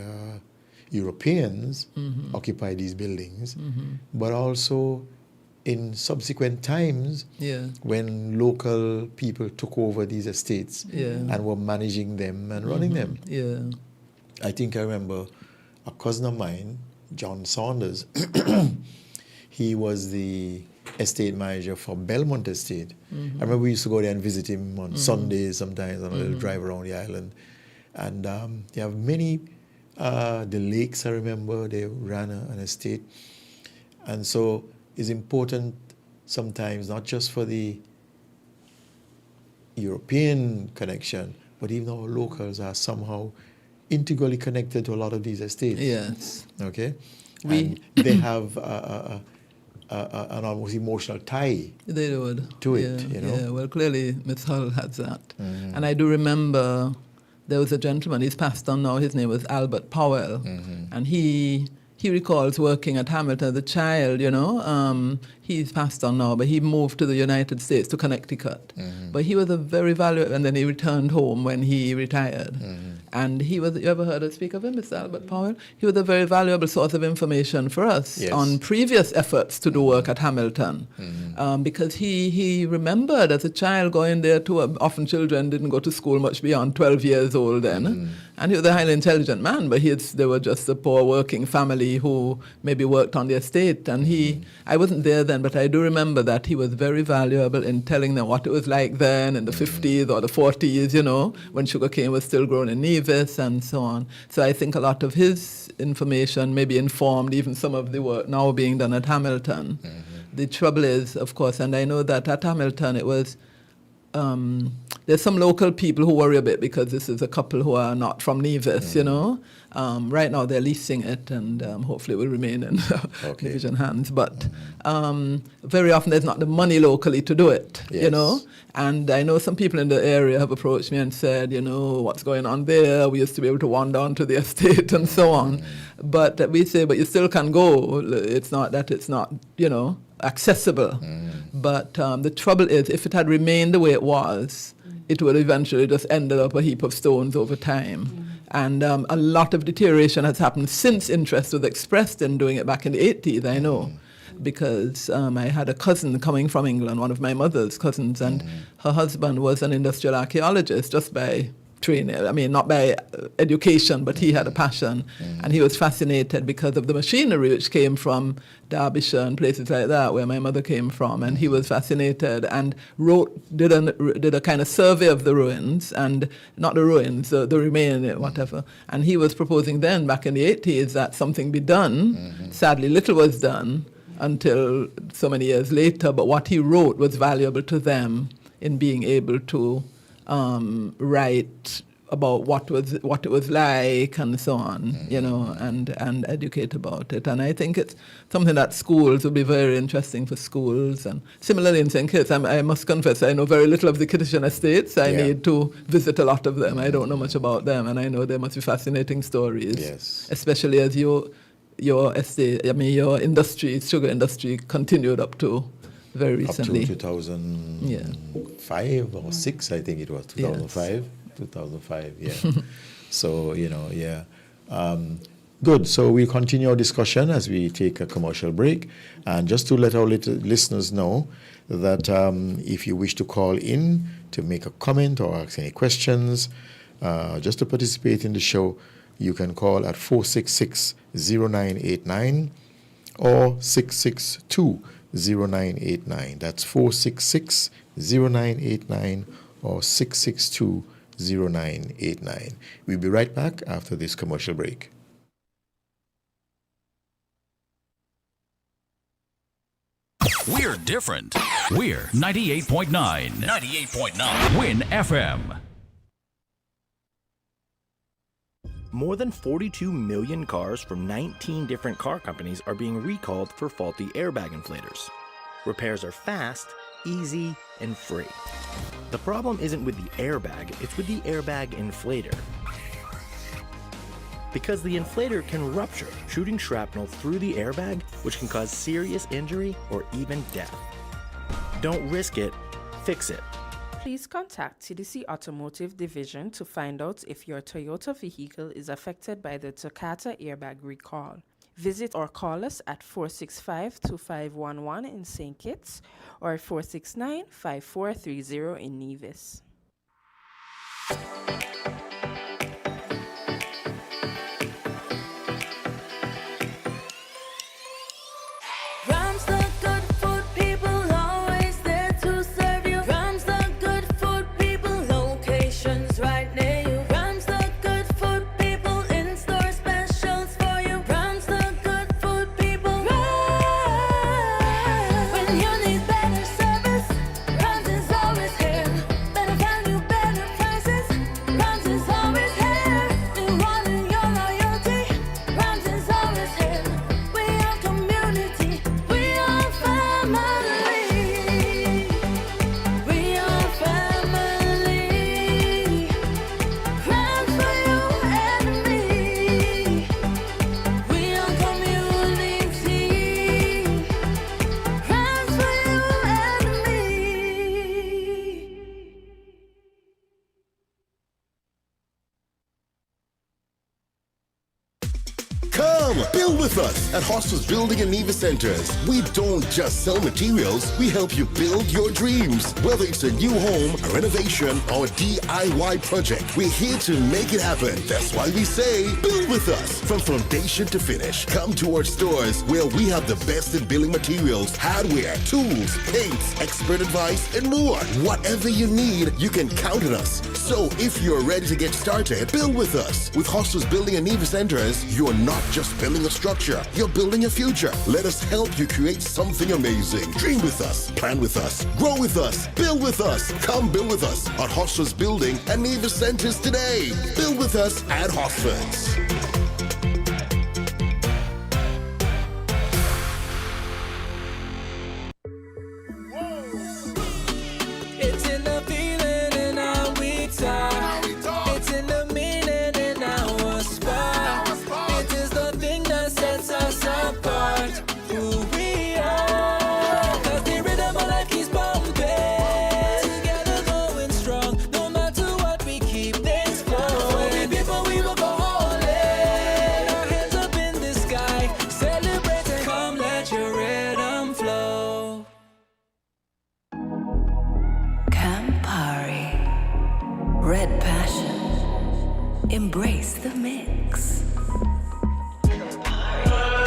Europeans occupied these buildings, but also in subsequent times when local people took over these estates and were managing them and running them. I think I remember a cousin of mine, John Saunders, he was the estate manager for Belmont Estate. I remember we used to go there and visit him on Sundays sometimes on a little drive around the island. And they have many, the Lakes, I remember, they ran an estate. And so it's important sometimes, not just for the European connection, but even our locals are somehow integrally connected to a lot of these estates. Yes. Okay? And they have an almost emotional tie to it, you know? Yeah, well, clearly Miss Hull has that. And I do remember there was a gentleman, he's passed on now, his name was Albert Powell, and he recalls working at Hamilton as a child, you know. He's passed on now, but he moved to the United States, to Connecticut. But he was a very valuable, and then he returned home when he retired. And he was, you ever heard us speak of him, Mr. Albert Powell? He was a very valuable source of information for us on previous efforts to do work at Hamilton. Because he remembered as a child going there to, often children didn't go to school much beyond 12 years old then. And he was a highly intelligent man, but they were just a poor working family who maybe worked on the estate. And I wasn't there then, but I do remember that he was very valuable in telling them what it was like then in the 50s or the 40s, you know, when sugarcane was still grown in Nevis and so on. So I think a lot of his information maybe informed even some of the work now being done at Hamilton. The trouble is, of course, and I know that at Hamilton it was, there's some local people who worry a bit because this is a couple who are not from Nevis, you know. Right now they're leasing it and hopefully it will remain in division hands. But very often there's not the money locally to do it, you know. And I know some people in the area have approached me and said, you know, what's going on there? We used to be able to wander onto the estate and so on. But we say, but you still can go. It's not that it's not, you know, accessible. But the trouble is, if it had remained the way it was, it would eventually just ended up a heap of stones over time. And a lot of deterioration has happened since interest was expressed in doing it back in the 80s, I know. Because I had a cousin coming from England, one of my mother's cousins, and her husband was an industrial archaeologist just by training, I mean, not by education, but he had a passion. And he was fascinated because of the machinery which came from Derbyshire and places like that, where my mother came from. And he was fascinated and did a kind of survey of the ruins, and not the ruins, the remain, whatever. And he was proposing then, back in the 80s, that something be done. Sadly, little was done until so many years later, but what he wrote was valuable to them in being able to write about what it was like and so on, you know, and educate about it. And I think it's something that schools would be very interesting for schools. And similarly in St. Kitts, I must confess, I know very little of the Kittitian estates. I need to visit a lot of them. I don't know much about them, and I know there must be fascinating stories, especially as your estate, I mean, your industry, sugar industry, continued up to very recently. Up to 2005 or 6, I think it was, 2005. 2005, yeah. So, you know, good. So we'll continue our discussion as we take a commercial break. And just to let our listeners know that if you wish to call in to make a comment or ask any questions, just to participate in the show, you can call at 466-0989 or 662-0989. That's 466-0989 or 662-0989. We'll be right back after this commercial break. We're different. We're 98.9. 98.9. Win FM. More than 42 million cars from 19 different car companies are being recalled for faulty airbag inflators. Repairs are fast, easy, and free. The problem isn't with the airbag, it's with the airbag inflator. Because the inflator can rupture, shooting shrapnel through the airbag, which can cause serious injury or even death. Don't risk it, fix it. Please contact TDC Automotive Division to find out if your Toyota vehicle is affected by the Takata airbag recall. Visit or call us at 465-2511 in St. Kitts or 469-5430 in Nevis. Build with us at Hostels Building and Nevis Centers. We don't just sell materials, we help you build your dreams. Whether it's a new home, a renovation, or a DIY project, we're here to make it happen. That's why we say, build with us. From foundation to finish, come to our stores where we have the best in building materials, hardware, tools, paints, expert advice, and more. Whatever you need, you can count on us. So if you're ready to get started, build with us. With Hostels Building and Nevis Centers, you're not just building a structure, you're building a future. Let us help you create something amazing. Dream with us, plan with us, grow with us, build with us. Come build with us at Hostels Building and Nevis Centers today. Build with us at Hostels. It's in the feeling in our we talk. It's in the meaning in our spot. It is the thing that sets us apart. Who we are. 'Cause the rhythm of life keeps pumping. Together going strong. No matter what, we keep things flowing. Before we will go all in. Our hands up in the sky. Celebrating. Come let your rhythm flow. Campari. Red Passion. Embrace the mix.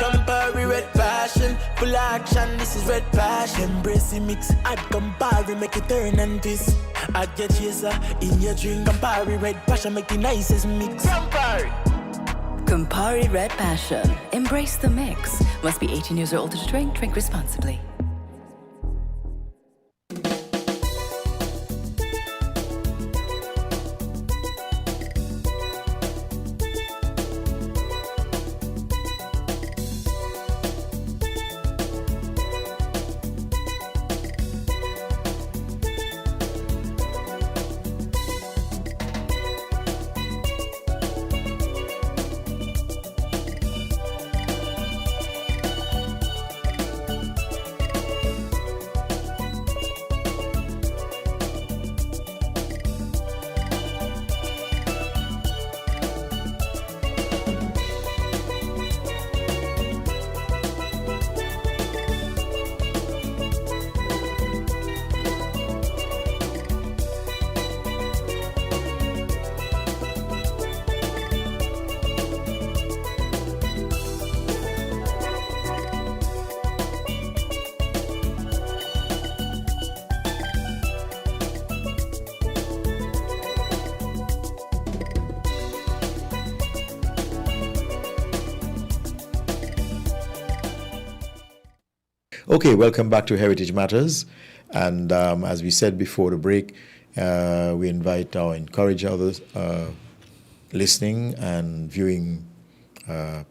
Campari red passion, full action, this is red passion. Embrace the mix, add Campari, make it turn and twist. Add your chaser in your drink. Campari red passion, make the nicest mix. Campari! Campari Red Passion. Embrace the mix. Must be 18 years or older to drink. Drink responsibly. Okay, welcome back to Heritage Matters. And as we said before the break, we invite or encourage others listening and viewing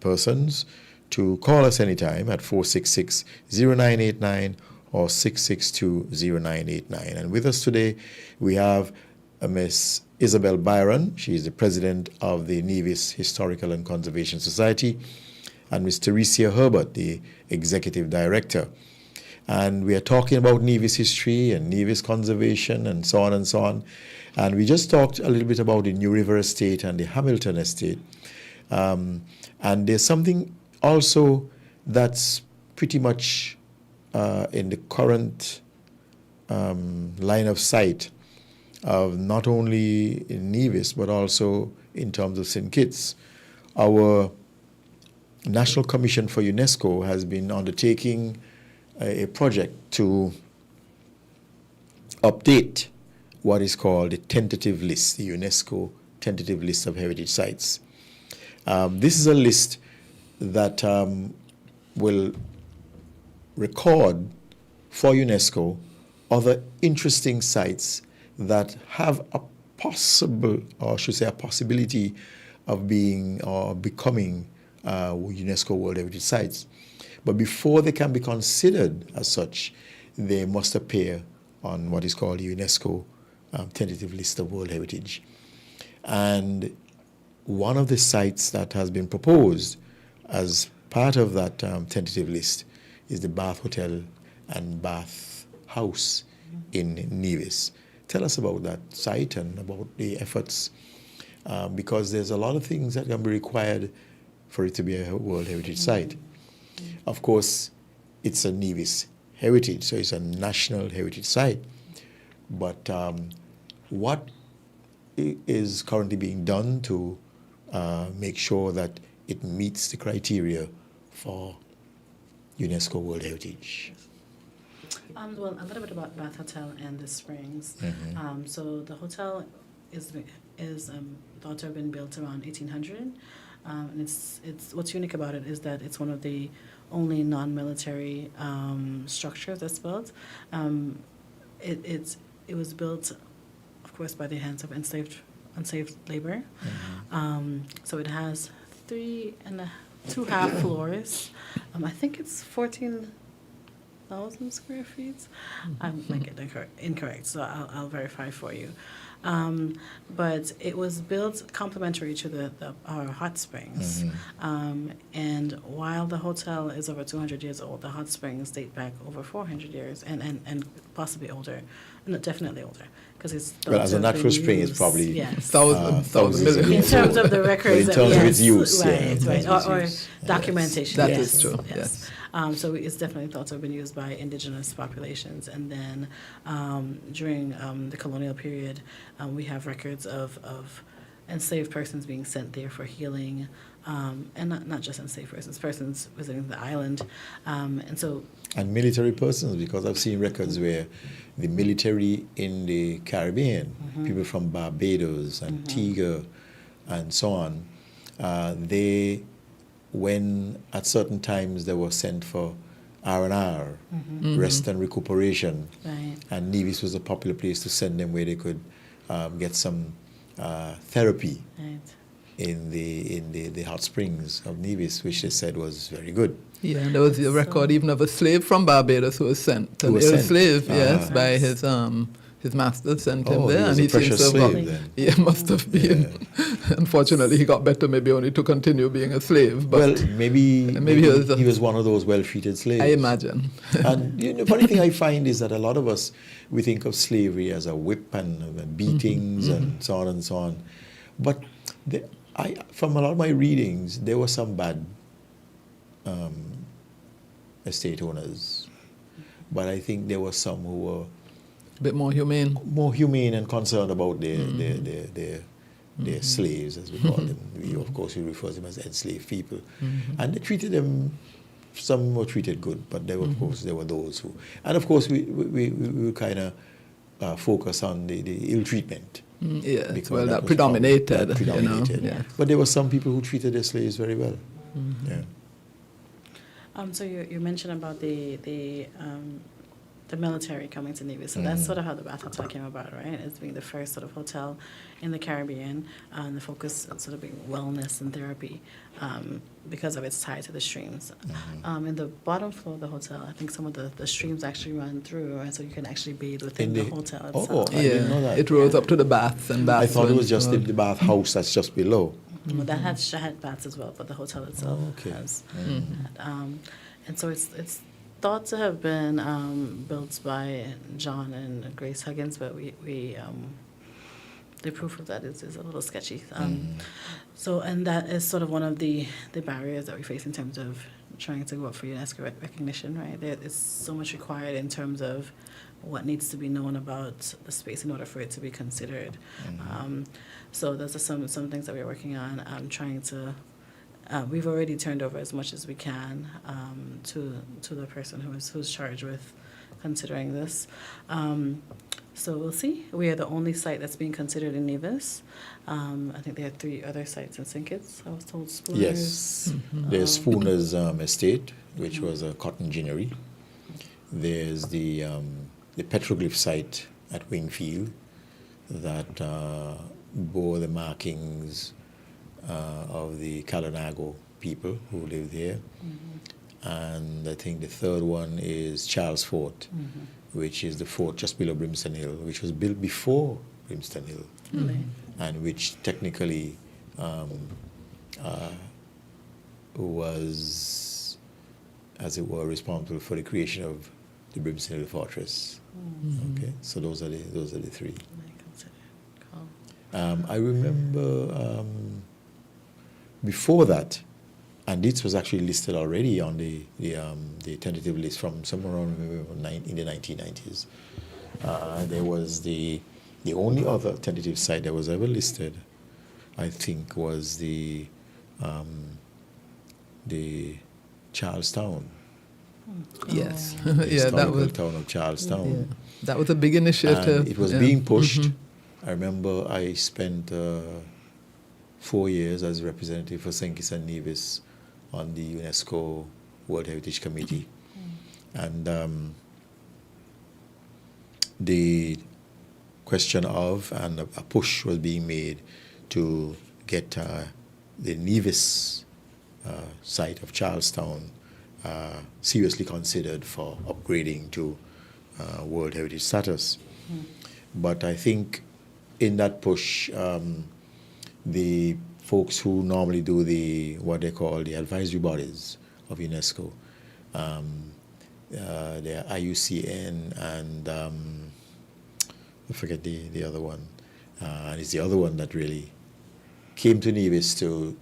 persons to call us anytime at 466-0989 or 662-0989. And with us today, we have Miss Isabel Byron. She is the president of the Nevis Historical and Conservation Society, and Ms. Teresia Herbert, the executive director. And we are talking about Nevis history and Nevis conservation and so on and so on. And we just talked a little bit about the New River Estate and the Hamilton Estate. And there's something also that's pretty much in the current line of sight of not only in Nevis, but also in terms of St. Kitts. Our National Commission for UNESCO has been undertaking a project to update what is called the tentative list, the UNESCO tentative list of heritage sites. This is a list that will record for UNESCO other interesting sites that have a possible, or I should say a possibility of being or becoming UNESCO World Heritage Sites. But before they can be considered as such, they must appear on what is called the UNESCO tentative list of World Heritage. And one of the sites that has been proposed as part of that tentative list is the Bath Hotel and Bath House in Nevis. Tell us about that site and about the efforts, because there's a lot of things that can be required for it to be a World Heritage Site. Of course, it's a Nevis heritage, so it's a national heritage site. But what is currently being done to make sure that it meets the criteria for UNESCO World Heritage? Well, a little bit about Bath Hotel and the Springs. So the hotel is thought to have been built around 1800. And it's what's unique about it is that it's one of the only non-military structures that's built. It was built, of course, by the hands of enslaved labor. So it has 2.5 floors. I think it's 14,000 square feet. I might get incorrect, so I'll verify for you. But it was built complementary to our hot springs. And while the hotel is over 200 years old, the hot springs date back over 400 years and possibly older, no, definitely older. Because it's well, as a natural spring, it's probably thousands of in years terms of the records. But in terms of its use, right. Or documentation. That is true, yes. So it's definitely thought to have been used by indigenous populations. And then during the colonial period, we have records of enslaved persons being sent there for healing, and not just enslaved persons visiting the island. And military persons, because I've seen records where the military in the Caribbean, people from Barbados, Antigua, and so on, when at certain times they were sent for R&R, rest and recuperation, and Nevis was a popular place to send them where they could get some therapy in the hot springs of Nevis, which they said was very good. Yeah, and there was a record even of a slave from Barbados who was sent, an ill slave, by his master sent him there, and he seems to have yeah, must have been. Yeah. Unfortunately, he got better, maybe only to continue being a slave. But well, maybe he was one of those well-treated slaves. I imagine. And the funny thing I find is that a lot of us, we think of slavery as a whip and beatings and so on and so on. But from a lot of my readings, there were some bad estate owners. But I think there were some who were a bit more humane and concerned about their slaves, as we call them. We refer to them as enslaved people, and they treated them. Some were treated good, but there were, of course, there were those who, and of course, we kind of focus on the ill treatment. Yes, well, that predominated. You know? Yeah. But there were some people who treated their slaves very well. Yeah. So you mentioned about the military coming to Nevis. So that's sort of how the Bath Hotel came about, right? As being the first sort of hotel in the Caribbean, and the focus on sort of being wellness and therapy because of its tie to the streams. In the bottom floor of the hotel, I think some of the streams actually run through, and so you can actually bathe within the hotel itself. I didn't know that. It rose up to the baths and baths. I thought it was just the bath house that's just below. Well, that had baths as well, but the hotel itself has. And so it's thought to have been built by John and Grace Huggins, but the proof of that is a little sketchy. So, and that is sort of one of the barriers that we face in terms of trying to go up for UNESCO recognition, right? There is so much required in terms of what needs to be known about the space in order for it to be considered. So those are some things that we're working on, trying to, we've already turned over as much as we can to the person who's charged with considering this. So we'll see. We are the only site that's being considered in Nevis. I think there are 3 other sites in St. Kitts. I was told Spooners. Yes. There's Spooner's estate, which was a cotton ginnery. There's the petroglyph site at Wingfield that bore the markings of the Kalanago people who lived there. And I think the third one is Charles Fort, which is the fort just below Brimstone Hill, which was built before Brimstone Hill, and which technically was, as it were, responsible for the creation of the Brimstone Hill Fortress. Okay, so those are the 3. I remember before that, and this was actually listed already on the tentative list from somewhere around in the 1990s. There was the only other tentative site that was ever listed, I think, was the Charlestown. Yes, The that was town of Charlestown. Yeah. That was a big initiative. And it was being pushed. I remember I spent 4 years as representative for St. Kitts and Nevis on the UNESCO World Heritage Committee. And the question of, and a push was being made to get the Nevis site of Charlestown seriously considered for upgrading to World Heritage status. But I think in that push, the folks who normally do what they call the advisory bodies of UNESCO, the IUCN and I forget the other one, and it's the other one that really came to Nevis to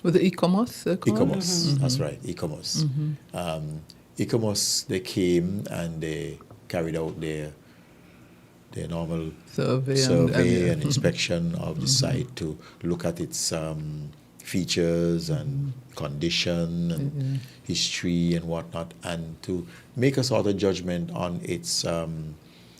was it ECOMOS? ECOMOS, that's right, ECOMOS. ECOMOS, they came and they carried out their normal survey and inspection of the site to look at its features and condition and history and whatnot, and to make a sort of judgment on its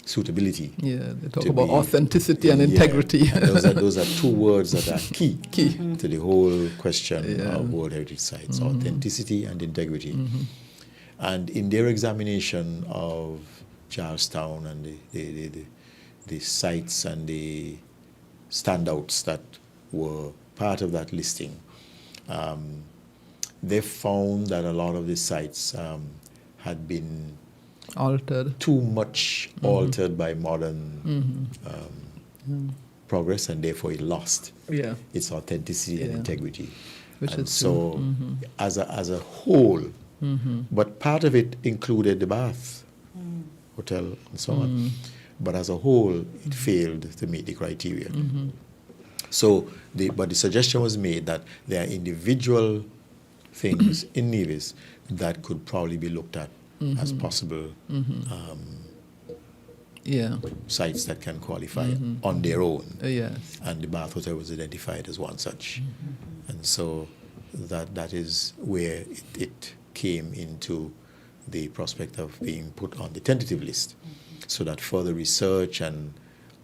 suitability. Yeah, they talk about authenticity and integrity. And those are 2 words that are key to the whole question of World Heritage Sites, authenticity and integrity. And in their examination of Charlestown and the sites and the standouts that were part of that listing, they found that a lot of the sites had been altered, too much altered by modern progress, and therefore it lost its authenticity and integrity. As a whole, but part of it included the Bath Hotel and so on. But as a whole, it failed to meet the criteria. So, but the suggestion was made that there are individual things in Nevis that could probably be looked at as possible sites that can qualify on their own. And the Bath Hotel was identified as one such. And so that is where it came into the prospect of being put on the tentative list, so that further research and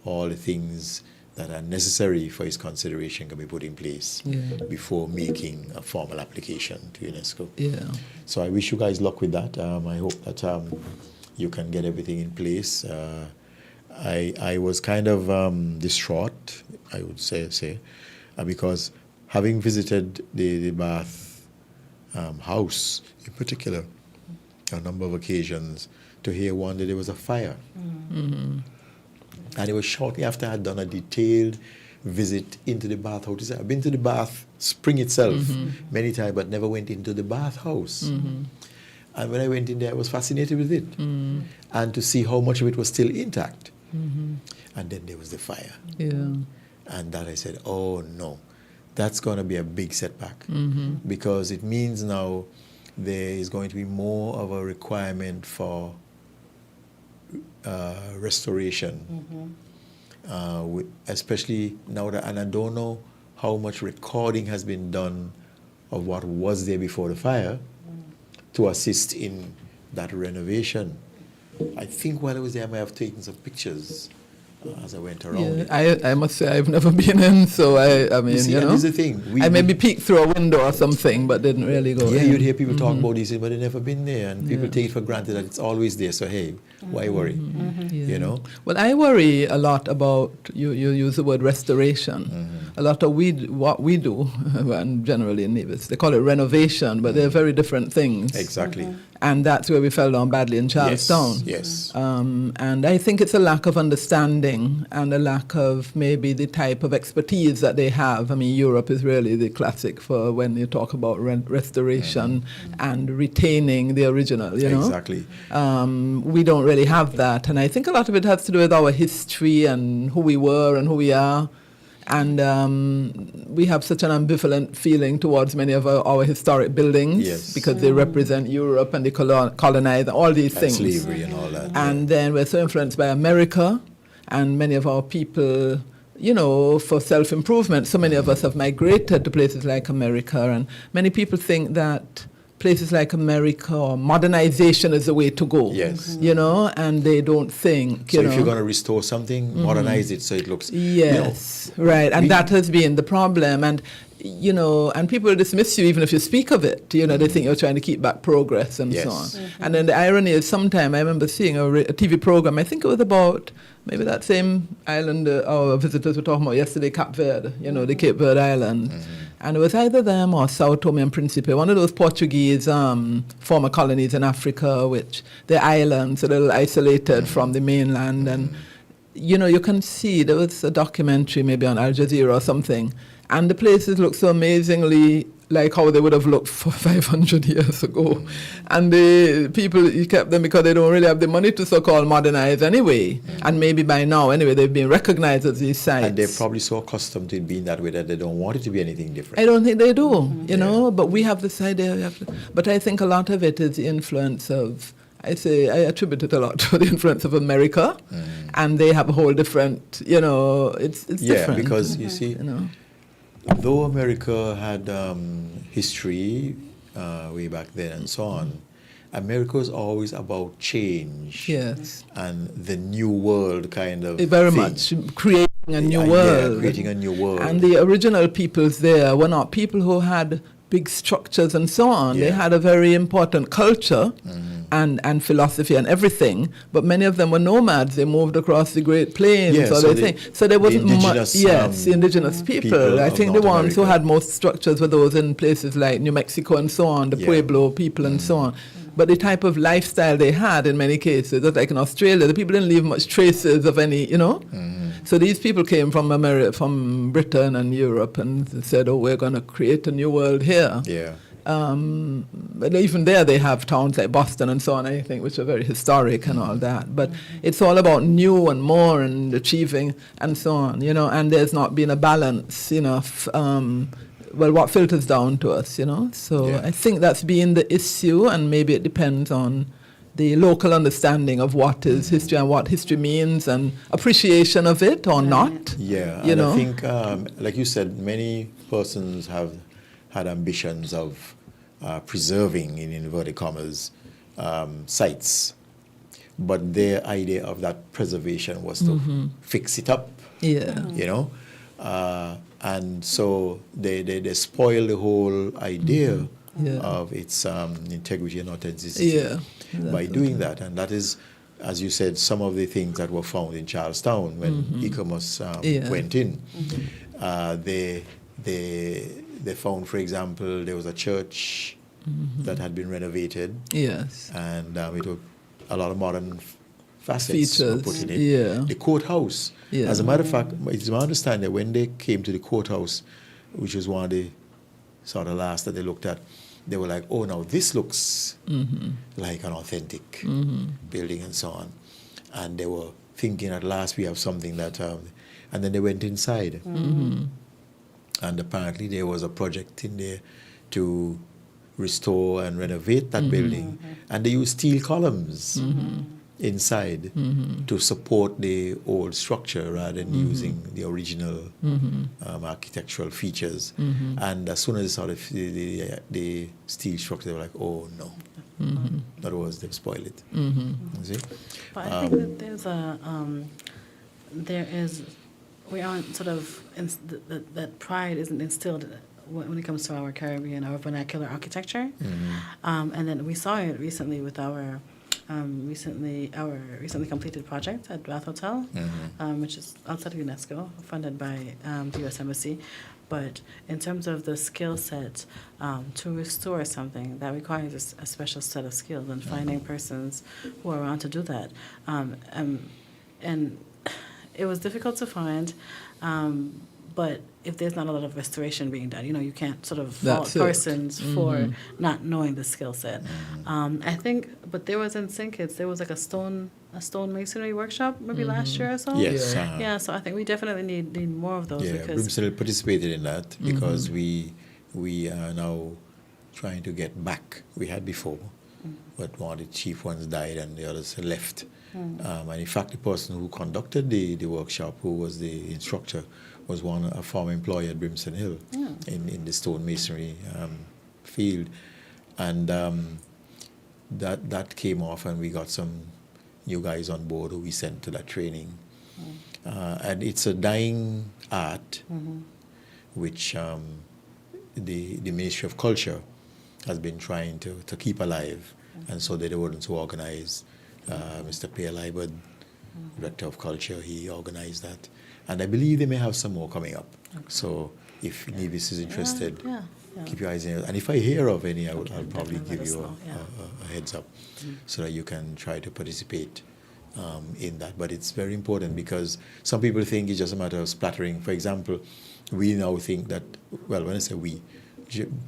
all the things that are necessary for its consideration can be put in place before making a formal application to UNESCO. So I wish you guys luck with that. I hope that you can get everything in place. I was kind of distraught, I would say, because having visited the Bath house in particular, a number of occasions, to hear one day there was a fire. And it was shortly after I had done a detailed visit into the Bath house. I've been to the Bath Spring itself many times, but never went into the Bath house. And when I went in there, I was fascinated with it. And to see how much of it was still intact. And then there was the fire. Yeah. And that I said, oh no, that's going to be a big setback. Because it means now there is going to be more of a requirement for restoration. Especially now that, and I don't know how much recording has been done of what was there before the fire to assist in that renovation. I think while I was there, I might have taken some pictures as I went around. Yeah, I must say I've never been in, so I mean, you know. This is the thing. I maybe peeked through a window or something, but didn't really go in. Yeah, you'd hear people talk about these things, but they've never been there, and people take it for granted that it's always there, so hey, why worry? You know? Well, I worry a lot about, you use the word restoration. A lot of what we do, and generally in Nevis, they call it renovation, but they're very different things. Exactly. And that's where we fell down badly in Charlestown. Yes. And I think it's a lack of understanding and a lack of maybe the type of expertise that they have. I mean, Europe is really the classic for when you talk about restoration and retaining the original, you know? Exactly. We don't really have that. And I think a lot of it has to do with our history and who we were and who we are. And we have such an ambivalent feeling towards many of our historic buildings because they represent Europe and they colonize all these things. Slavery and all that. And then we're so influenced by America, and many of our people, you know, for self-improvement, so many of us have migrated to places like America, and many people think that places like America or modernization is the way to go. Yes. You know, and they don't think, so if you're going to restore something, modernize it so it looks... Yes, you know, right. And that has been the problem. And, you know, and people dismiss you even if you speak of it. You know, they think you're trying to keep back progress and so on. And then the irony is sometimes I remember seeing a TV program, I think it was about maybe that same island our visitors were talking about yesterday, Cape Verde, you know, the Cape Verde Islands. And it was either them or Sao Tome and Principe, one of those Portuguese former colonies in Africa, which the islands a little isolated from the mainland. And, you know, you can see, there was a documentary maybe on Al Jazeera or something, and the places look so amazingly like how they would have looked for 500 years ago. And the people, you kept them because they don't really have the money to so-called modernize anyway. And maybe by now, anyway, they've been recognized as these sites. And they're probably so accustomed to it being that way that they don't want it to be anything different. I don't think they do, you know, but we have this idea. But I think a lot of it is the influence of, I attribute it a lot to the influence of America. And they have a whole different, you know, it's different. Yeah, because you see, you know, though America had history way back then and so on, America is always about change. Yes. And the new world kind of very thing. much creating a new world. Yeah, creating a new world. And the original peoples there were not people who had big structures and so on. They had a very important culture and philosophy and everything, but many of them were nomads. They moved across the Great Plains. So there wasn't much. Yes, the indigenous people. I think the ones who had most structures were those in places like New Mexico and so on, the Pueblo people and so on. But the type of lifestyle they had in many cases, just like in Australia, the people didn't leave much traces of any, you know. So these people came from America, from Britain and Europe, and said, "Oh, we're going to create a new world here." Yeah. But even there, they have towns like Boston and so on, I think, which are very historic and all that. But it's all about new and more and achieving and so on, you know. And there's not been a balance, you know. What filters down to us, you know. So I think that's been the issue, and maybe it depends on the local understanding of what is history and what history means and appreciation of it or not. Yeah, you know? I think, like you said, many persons have had ambitions of preserving, in inverted commas, sites. But their idea of that preservation was to fix it up, you know. And so they spoil the whole idea of its integrity and authenticity by doing that. And that is, as you said, some of the things that were found in Charlestown when e-commerce went in. They found, for example, there was a church that had been renovated. Yes. And it was a lot of modern facets were put in it. Yeah. The courthouse. Yeah. As a matter of fact, it's my understanding that when they came to the courthouse, which was one of the sort of last that they looked at, they were like, oh, now this looks like an authentic building and so on. And they were thinking at last we have something that, and then they went inside. And apparently there was a project in there to restore and renovate that building. And they used steel columns inside to support the old structure rather than using the original architectural features. And as soon as they saw the steel structure, they were like, oh no. In other words, they've spoiled it. You see? But I think that there is, we aren't sort of, that pride isn't instilled when it comes to our Caribbean, our vernacular architecture. And then we saw it recently with our recently completed project at Bath Hotel, which is outside of UNESCO, funded by the U.S. Embassy. But in terms of the skill set to restore something, that requires a special set of skills, and finding persons who are around to do that. And it was difficult to find, but if there's not a lot of restoration being done, you can't sort of fault persons for not knowing the skill set. I think, but there was in St. Kitts, there was like a stone masonry workshop maybe last year or so. Yes. Yeah, so I think we definitely need more of those. Yeah, because Brimstone participated in that because we are now trying to get back. We had before, but one of the chief ones died and the others left. And in fact, the person who conducted the workshop, who was the instructor, was a former employee at Brimstone Hill in the stone masonry field. And that came off, and we got some new guys on board who we sent to that training. And it's a dying art, which the Ministry of Culture has been trying to keep alive. And so they're the ones who organize. Mr. Pierre Liebert, Director of Culture, he organized that. And I believe they may have some more coming up. Okay. So if Nevis is interested, keep your eyes on it. And if I hear of any, I'll probably give you a heads up so that you can try to participate in that. But it's very important because some people think it's just a matter of splattering. For example, we now think that, well, when I say we,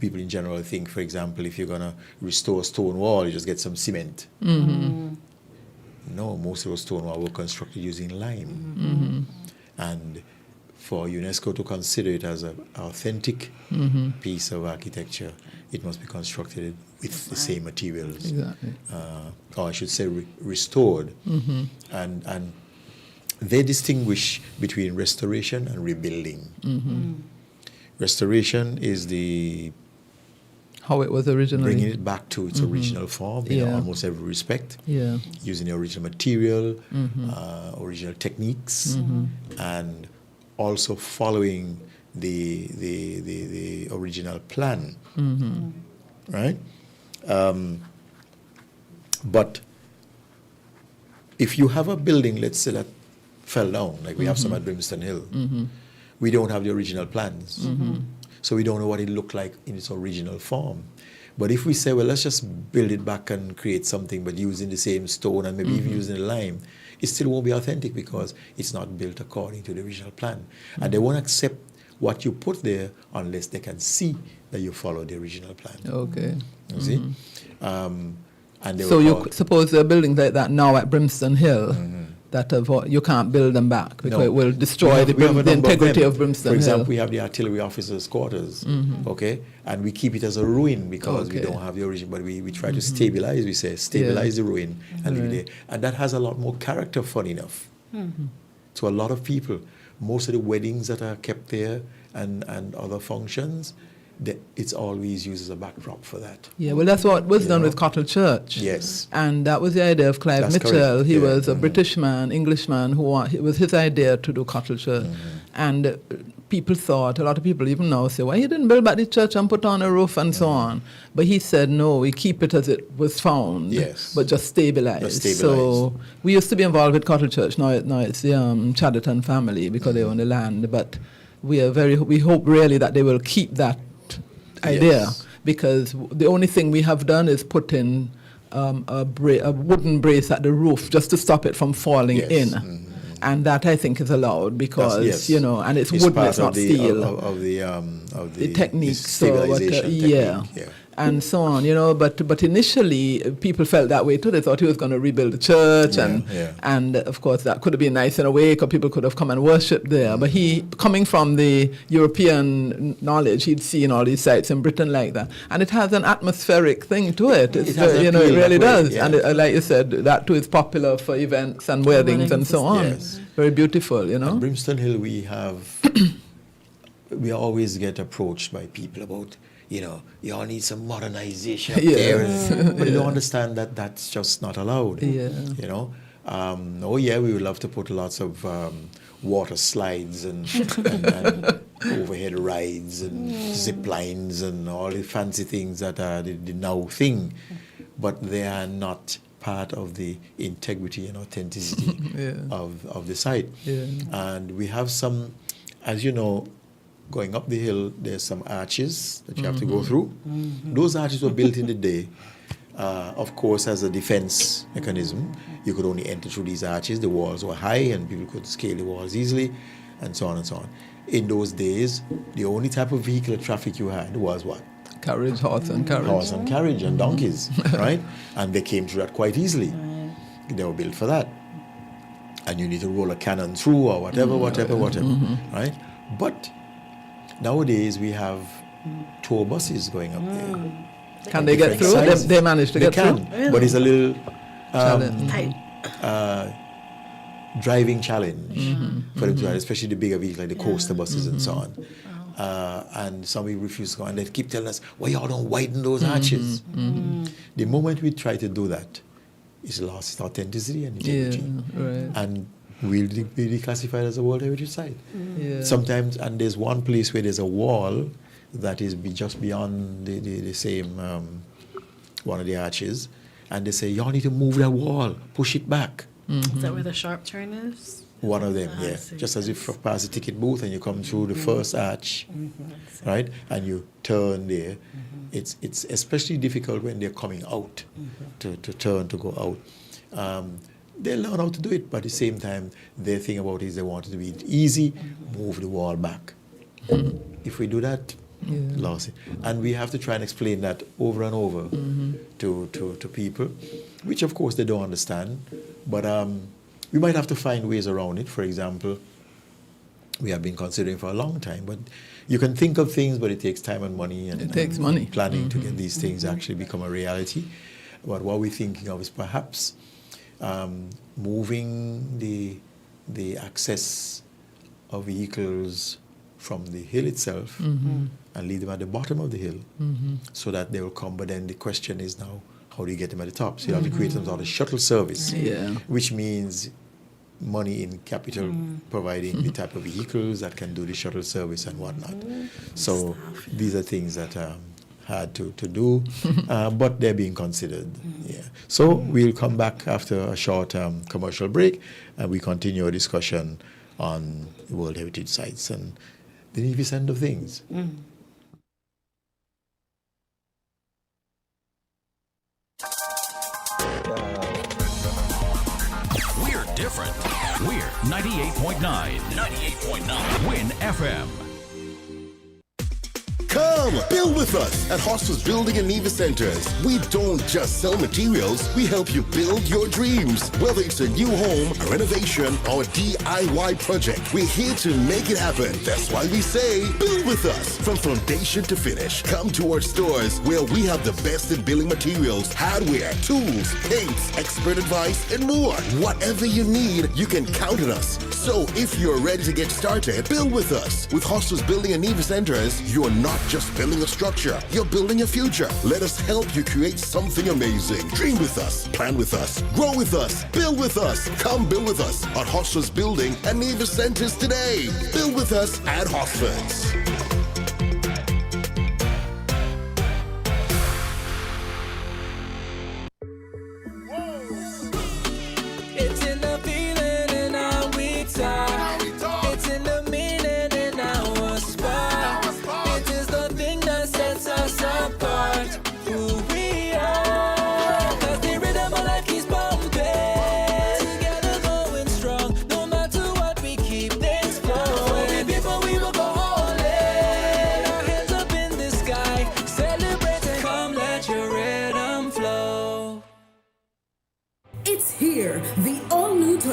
people in general think, for example, if you're going to restore a stone wall, you just get some cement. No, most of those stone walls were constructed using lime. And for UNESCO to consider it as an authentic piece of architecture, it must be constructed with the same materials. Exactly. Or I should say restored. And they distinguish between restoration and rebuilding. Restoration is how it was originally. Bringing it back to its original form in almost every respect. Using the original material, original techniques, and also following the original plan. Right? But if you have a building, let's say, that fell down, like we have some at Brimstone Hill, we don't have the original plans. So we don't know what it looked like in its original form. But if we say, well, let's just build it back and create something, but using the same stone and maybe even using the lime, it still won't be authentic because it's not built according to the original plan. And they won't accept what you put there unless they can see that you follow the original plan. Okay. You see? And they so you suppose there are buildings like that now at Brimstone Hill that you can't build them back because it will destroy the integrity of Brimstone Hill. For example, we have the artillery officers' quarters, okay? And we keep it as a ruin because we don't have the origin, but we try to stabilize, we say, stabilize the ruin and leave it there. And that has a lot more character, funny enough. To a lot of people, most of the weddings that are kept there and other functions, it's always used as a backdrop for that. Yeah, well, that's what was done with Cottle Church. Yes. And that was the idea of Clive Mitchell. Correct. He was a British man, Englishman, it was his idea to do Cottle Church. And people thought, a lot of people even now say, why he didn't build back the church and put on a roof and so on. But he said, no, we keep it as it was found, but just stabilize. So we used to be involved with Cottle Church. Now it's the Chatterton family because they own the land. But we hope really that they will keep that idea, because the only thing we have done is put in a wooden brace at the roof just to stop it from falling in. And that I think is allowed because, and it's wooden, it's not steel. Of the techniques or what, stabilization yeah. technique, yeah. And so on, but initially people felt that way too. They thought he was going to rebuild the church, and of course that could have been nice in a way, because people could have come and worshipped there. But he, coming from the European knowledge, he'd seen all these sites in Britain like that, and it has an atmospheric thing to it. It's it really does, and like you said, that too is popular for events and weddings and so on. Yes. Very beautiful, At Brimstone Hill, we have we always get approached by people about, you all need some modernization up there. But you don't understand that that's just not allowed. Yeah. We would love to put lots of water slides and overhead rides and zip lines and all the fancy things that are the now thing, but they are not part of the integrity and authenticity of the site. Yeah. And we have some, as you know, going up the hill, there's some arches that you have to go through. Those arches were built in the day, of course, as a defense mechanism. You could only enter through these arches. The walls were high and people could scale the walls easily, and so on and so on. In those days, the only type of vehicular traffic you had was what? Carriage, horse and carriage. Horse and carriage and donkeys, right? And they came through that quite easily. They were built for that. And you need to roll a cannon through or whatever, right? But nowadays we have tour buses going up there. Can they get through? They manage to get through? Really? But it's a little tight. Driving challenge for them to ride, especially the bigger vehicles like the coaster buses and so on. And some people refuse to go, and they keep telling us, "Why y'all don't widen those arches?" The moment we try to do that, it's lost its authenticity and integrity, and will be declassified as a World Heritage Site. Sometimes, and there's one place where there's a wall that is just beyond the same one of the arches, and they say, "Y'all need to move that wall, push it back." Is that where the sharp turn is? One of them, just as if you pass the ticket booth and you come through the first arch, right, and you turn there. It's especially difficult when they're coming out to turn to go out. They learn how to do it, but at the same time, their thing about it is they want it to be easy, move the wall back. If we do that, lost it. And we have to try and explain that over and over to people, which of course they don't understand, but we might have to find ways around it. For example, we have been considering for a long time, but you can think of things, but it takes time and money and planning to get these things actually become a reality. But what we're thinking of is perhaps moving the access of vehicles from the hill itself and leave them at the bottom of the hill so that they will come. But then the question is now, how do you get them at the top? So you have to create some sort of shuttle service, which means money in capital providing the type of vehicles that can do the shuttle service and whatnot. So these are things that are hard to do, but they're being considered. So we'll come back after a short commercial break, and we continue our discussion on World Heritage Sites and the Nevis end of things. We're different. We're 98.9. 98.9. Win FM. Come, build with us at Hostels Building and Nevis Centers. We don't just sell materials, we help you build your dreams. Whether it's a new home, a renovation, or a DIY project, we're here to make it happen. That's why we say, build with us. From foundation to finish, come to our stores where we have the best in building materials, hardware, tools, paints, expert advice, and more. Whatever you need, you can count on us. So if you're ready to get started, build with us. With Hostels Building and Nevis Centers, you're not just building a structure, you're building a future. Let us help you create something amazing. Dream with us, plan with us, grow with us, build with us. Come build with us at Hostels Building and Nevis Centers today. Build with us at Hostels. It's in the feeling in our we talk. It's in the meaning in our spot. It is the thing that sets us apart. Who we are. 'Cause the rhythm of life keeps pumping. Together going strong. No matter what, we keep things flowing. We people, we will go all in.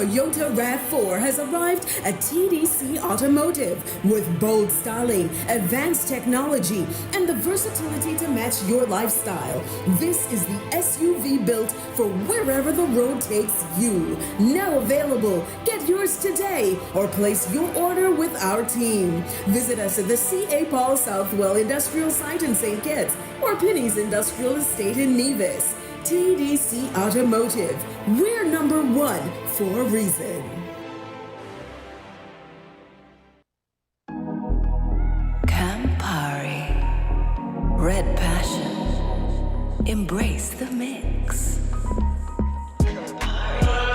Toyota RAV4 has arrived at TDC Automotive with bold styling, advanced technology, and the versatility to match your lifestyle. This is the SUV built for wherever the road takes you. Now available. Get yours today or place your order with our team. Visit us at the C.A. Paul Southwell Industrial Site in St. Kitts or Penny's Industrial Estate in Nevis. TDC Automotive. We're number one for a reason. Campari. Red Passion. Embrace the mix.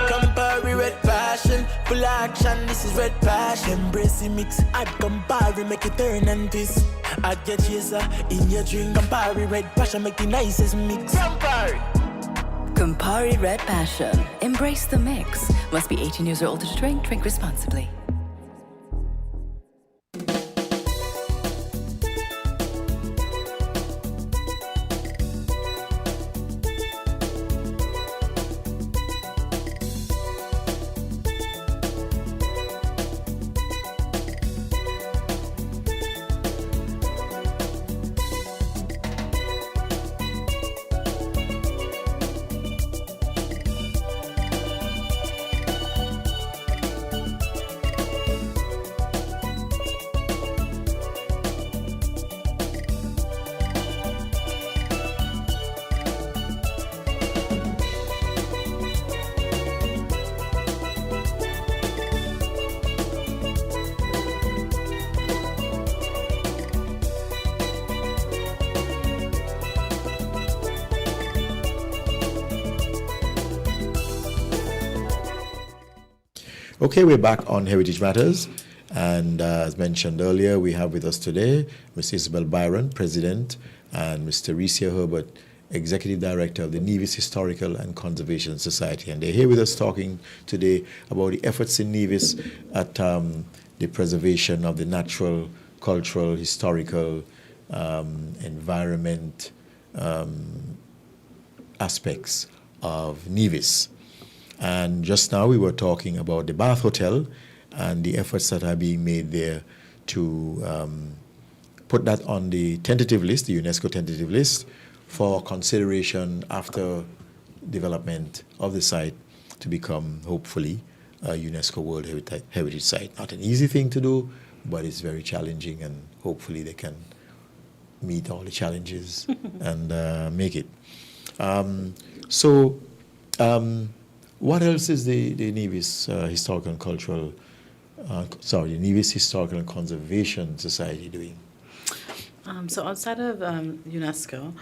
Campari red passion, full action, this is red passion. Embrace the mix, add Campari, make it turn and twist. Add your chaser in your drink, Campari red passion, make the nicest mix. Campari! Campari Red Passion. Embrace the mix. Must be 18 years or older to drink. Drink responsibly. Okay, we're back on Heritage Matters, and as mentioned earlier, we have with us today Ms. Isabel Byron, President, and Mr. Ricia Herbert, Executive Director of the Nevis Historical and Conservation Society. And they're here with us talking today about the efforts in Nevis at the preservation of the natural, cultural, historical, environment aspects of Nevis. And just now we were talking about the Bath Hotel and the efforts that are being made there to put that on the tentative list, the UNESCO tentative list, for consideration after development of the site to become, hopefully, a UNESCO World Heritage Site. Not an easy thing to do, but it's very challenging, and hopefully they can meet all the challenges and make it. What else is the Nevis Historical and Cultural, the Nevis Historical and Conservation Society doing? So outside of UNESCO,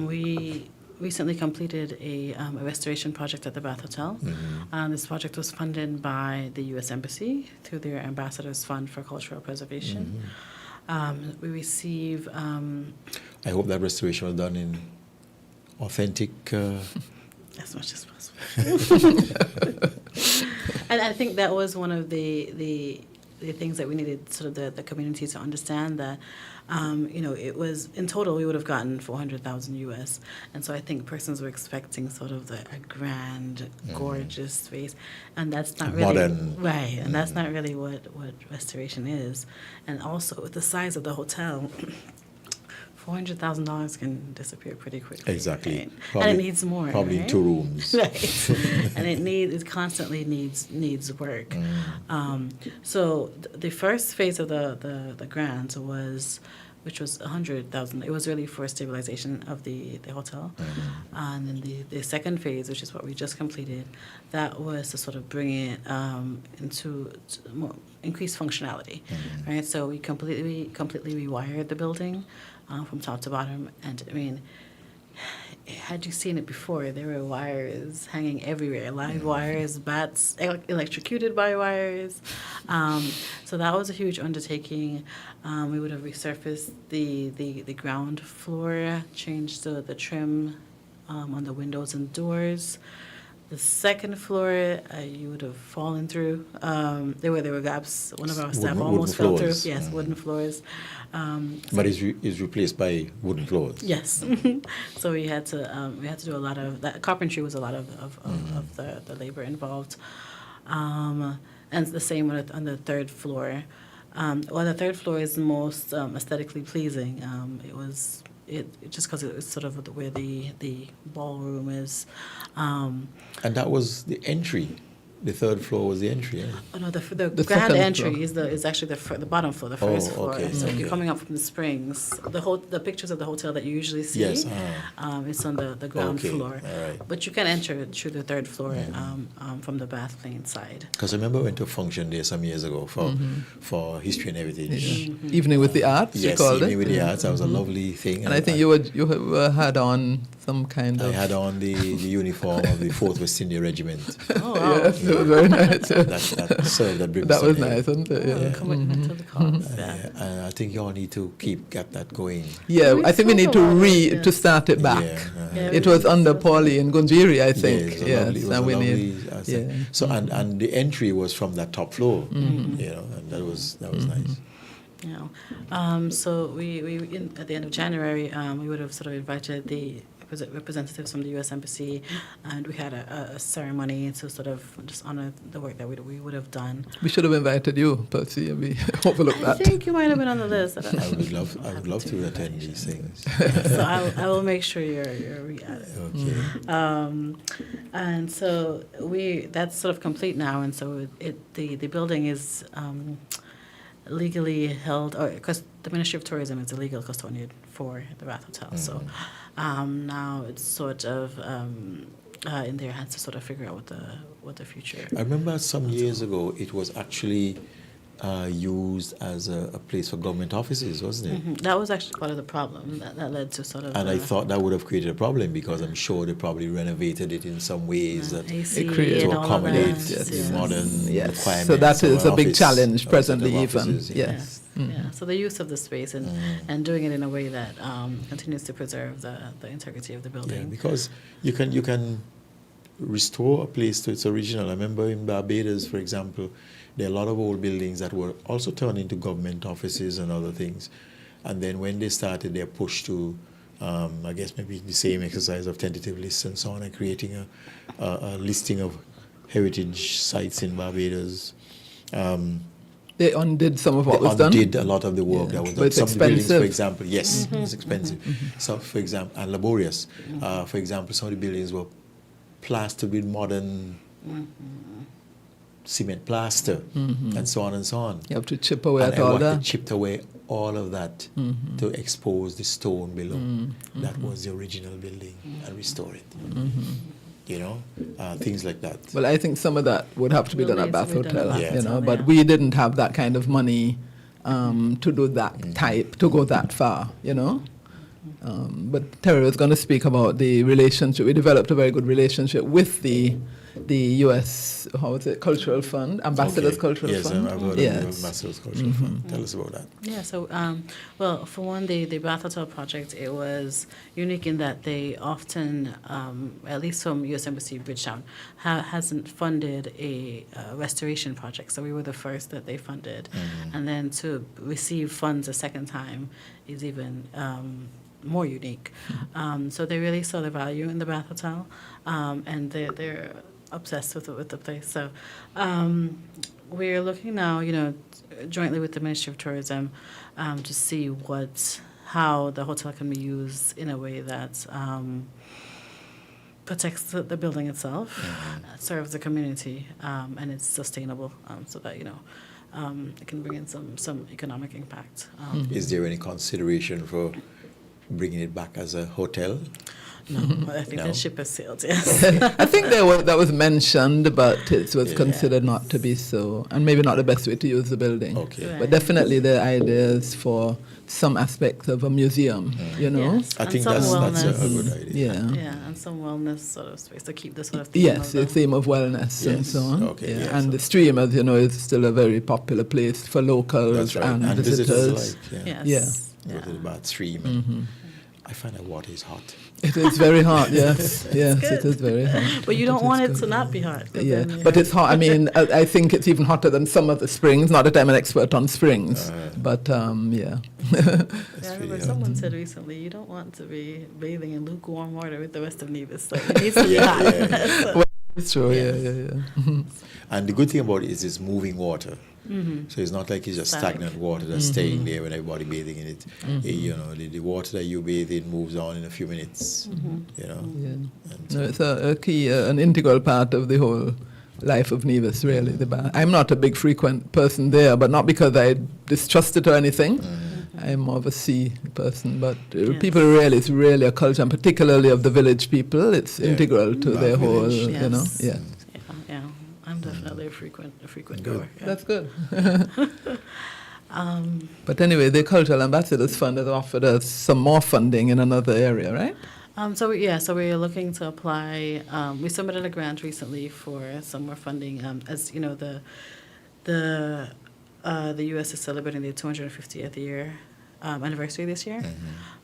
we recently completed a restoration project at the Bath Hotel. Mm-hmm. This project was funded by the U.S. Embassy through their Ambassadors Fund for Cultural Preservation. Mm-hmm. We receive... I hope that restoration was done in authentic... as much as possible. And I think that was one of the things that we needed sort of the community to understand, that it was, in total we would have gotten $400,000 US, and so I think persons were expecting sort of a grand, gorgeous space, and that's not really modern, right, and that's not really what restoration is. And also with the size of the hotel, $400,000 can disappear pretty quickly. Exactly. Right? Probably, and it needs more. Probably right? 2 rooms. Right. And it constantly needs work. So the first phase of the grant was, which was $100,000. It was really for stabilization of the hotel. And then the second phase, which is what we just completed, that was to sort of bring it into more increased functionality. Right. So we completely rewired the building from top to bottom, and I mean, had you seen it before, there were wires hanging everywhere, live wires, bats electrocuted by wires. So that was a huge undertaking. We would have resurfaced the ground floor, changed the trim on the windows and doors. The second floor, you would have fallen through. There were gaps. One of our staff almost fell through. Yes, wooden floors. But it's replaced by wooden floors. Yes. So we had to do a lot of that. Carpentry was a lot of the labor involved. And the same on the third floor. Well, the third floor is the most aesthetically pleasing. It just because it was sort of where the ballroom is. And that was the entry. The third floor was the entry. Yeah? Oh no, the grand entry floor. is actually the bottom floor, the first floor. okay, So if okay. you're coming up from the Springs, the pictures of the hotel that you usually see, Yes, it's on the ground okay, floor. all right. But you can enter through the third floor from the bath plane side. Because I remember I went to a function there some years ago for History and Heritage. Evening with the Arts, you Yes, called Evening it. with the Arts. That was a lovely thing. And I think you had on some kind of... I had on the uniform of the 4th West India Regiment. Oh, wow. Yes, it was very nice. that served that Brimstone. That was Hill. nice, wasn't it? Yeah. Commitment to the cause. And I think you all need to get that going. Yeah, I think we need to Yes. to start it back. Yeah, It was under Pauline Gunjiri, I think. Yeah, it was a and we lovely, need. Yeah. So and the entry was from that top floor, you know, and that was nice. Yeah. So we at the end of January, we would have sort of invited the representatives from the U.S. Embassy, and we had a ceremony to sort of just honor the work that we would have done. We should have invited you, Percy, and we overlooked that. I think you might have been on the list. I would love to attend these things. So I will make sure you're Okay. And so that's sort of complete now, and so the building is legally held, or because the Ministry of Tourism is the legal custodian for the Bath Hotel. So now it's sort of in their hands to sort of figure out what the future. I remember some years ago it was actually used as a place for government offices, wasn't it? That was actually part of the problem that led to sort of. And I thought that would have created a problem because I'm sure they probably renovated it in some ways that AC created- to and all of accommodate that. the Yes. modern requirements. So that is of a big office- challenge of presently, offices, even. yeah. Yes. Yeah. So the use of the space and doing it in a way that continues to preserve the integrity of the Yeah, building. because you can restore a place to its original. I remember in Barbados, for example, there are a lot of old buildings that were also turned into government offices and other things. And then when they started their push to, I guess maybe the same exercise of tentative lists and so on, and creating a listing of heritage sites in Barbados. They undid some of what was done. Undid a lot of the work Yeah. that was But done. it's Some of the buildings, for expensive. example, yes, it's expensive. So, for example, and laborious. For example, some of the buildings were plastered with modern cement plaster, and so on and so on. You have to chip away And at all that. chipped away all of that to expose the stone below. That was the original building, and restore it. You know, things like that. Well, I think some of that would have to be Will done at need Bath to be done at Hotel, Bath you know, Hotel, but yeah. we didn't have that kind of money to do that type, to go that far, you know. But Terry was going to speak about the relationship. We developed a very good relationship with the U.S. Cultural Fund, Ambassadors Okay. Cultural Yes, Fund. I've heard of the Ambassadors Cultural Fund. Tell us about that. Yeah, so, well, for one, the Bath Hotel project, it was unique in that they often, at least from U.S. Embassy Bridgetown, hasn't funded a restoration project. So we were the first that they funded. And then to receive funds a second time is even more unique. So they really saw the value in the Bath Hotel, and they're obsessed with the place. So we're looking now, you know, jointly with the Ministry of Tourism, to see how the hotel can be used in a way that protects the building itself, serves the community, and it's sustainable, so that, you know, it can bring in some economic impact. Is there any consideration for bringing it back as a hotel? No, I think No? the ship has sailed, yes. I think that was mentioned, but it was considered not to be so, and maybe not the best way to use the building. Okay. Right. But definitely the ideas for some aspects of a museum, you know? Yes. I And think some that's a wellness. good idea. Yeah. Yeah, and some wellness sort of space to keep the sort of theme Yes, of the theme of wellness and Yes, so on. okay, Yeah. yes. And the stream, as you know, is still a very popular place for locals That's right. and, And visitors. like, Yes. Yeah. go to the bath stream. And I find that water is hot. It is very hot, yes. Yes, it is very hot. But you don't But want it's it to good. not be hot. 'Cause Yeah, then you but have- it's hot. I mean, I think it's even hotter than some of the springs. Not that I'm an expert on springs, but yeah. Yeah, I really remember hot. someone said recently, you don't want to be bathing in lukewarm water with the rest of Nevis, so it needs to be hot. So- It's true, yeah. And the good thing about it is it's moving water. Mm-hmm. So it's not like it's just Static. stagnant water that's staying there when everybody bathing in it. You know, the water that you bathe in moves on in a few minutes. You know. Yeah. And No, it's a key, an integral part of the whole life of Nevis, really. The bath. I'm not a big frequent person there, but not because I distrust it or anything. I'm more of a sea person, but people really, it's really a culture, and particularly of the village people, it's integral to their whole, you know. Yeah. Yeah, I'm definitely a frequent goer. Yeah. That's good. But anyway, the Cultural Ambassadors Fund has offered us some more funding in another area, right? So we're looking to apply. We submitted a grant recently for some more funding. As you know, the U.S. is celebrating their 250th year anniversary this year,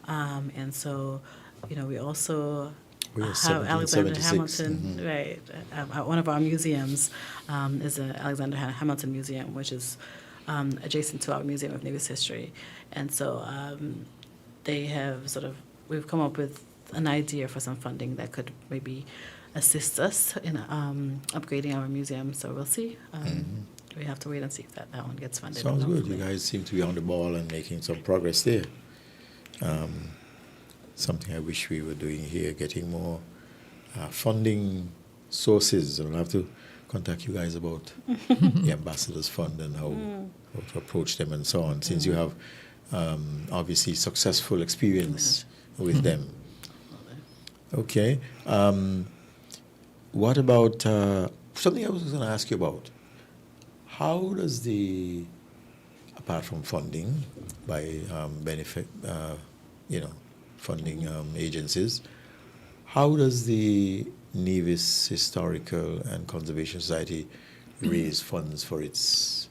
and so we also have Alexander 1776. Hamilton, right? One of our museums is the Alexander Hamilton Museum, which is adjacent to our Museum of Nevis History, and so we've come up with an idea for some funding that could maybe assist us in upgrading our museum. So we'll see. We have to wait and see if that one gets funded. Sounds good. You guys seem to be on the ball and making some progress there. Something I wish we were doing here, getting more funding sources. I'll have to contact you guys about the Ambassadors Fund and how to approach them and so on, since you have obviously successful experience with them. Okay. What about something I was going to ask you about? How does apart from funding by funding agencies, how does the Nevis Historical and Conservation Society raise funds for its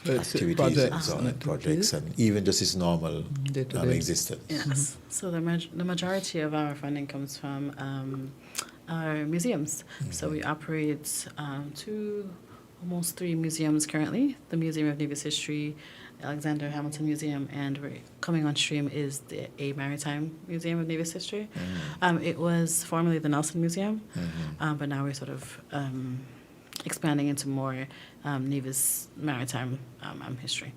activities and projects and even just its normal existence? Yes. So the majority of our funding comes from our museums. So we operate almost 3 museums currently: the Museum of Nevis History, the Alexander Hamilton Museum, and coming on stream is a Maritime Museum of Nevis History. It was formerly the Nelson Museum, but now we're sort of expanding into more Nevis maritime history.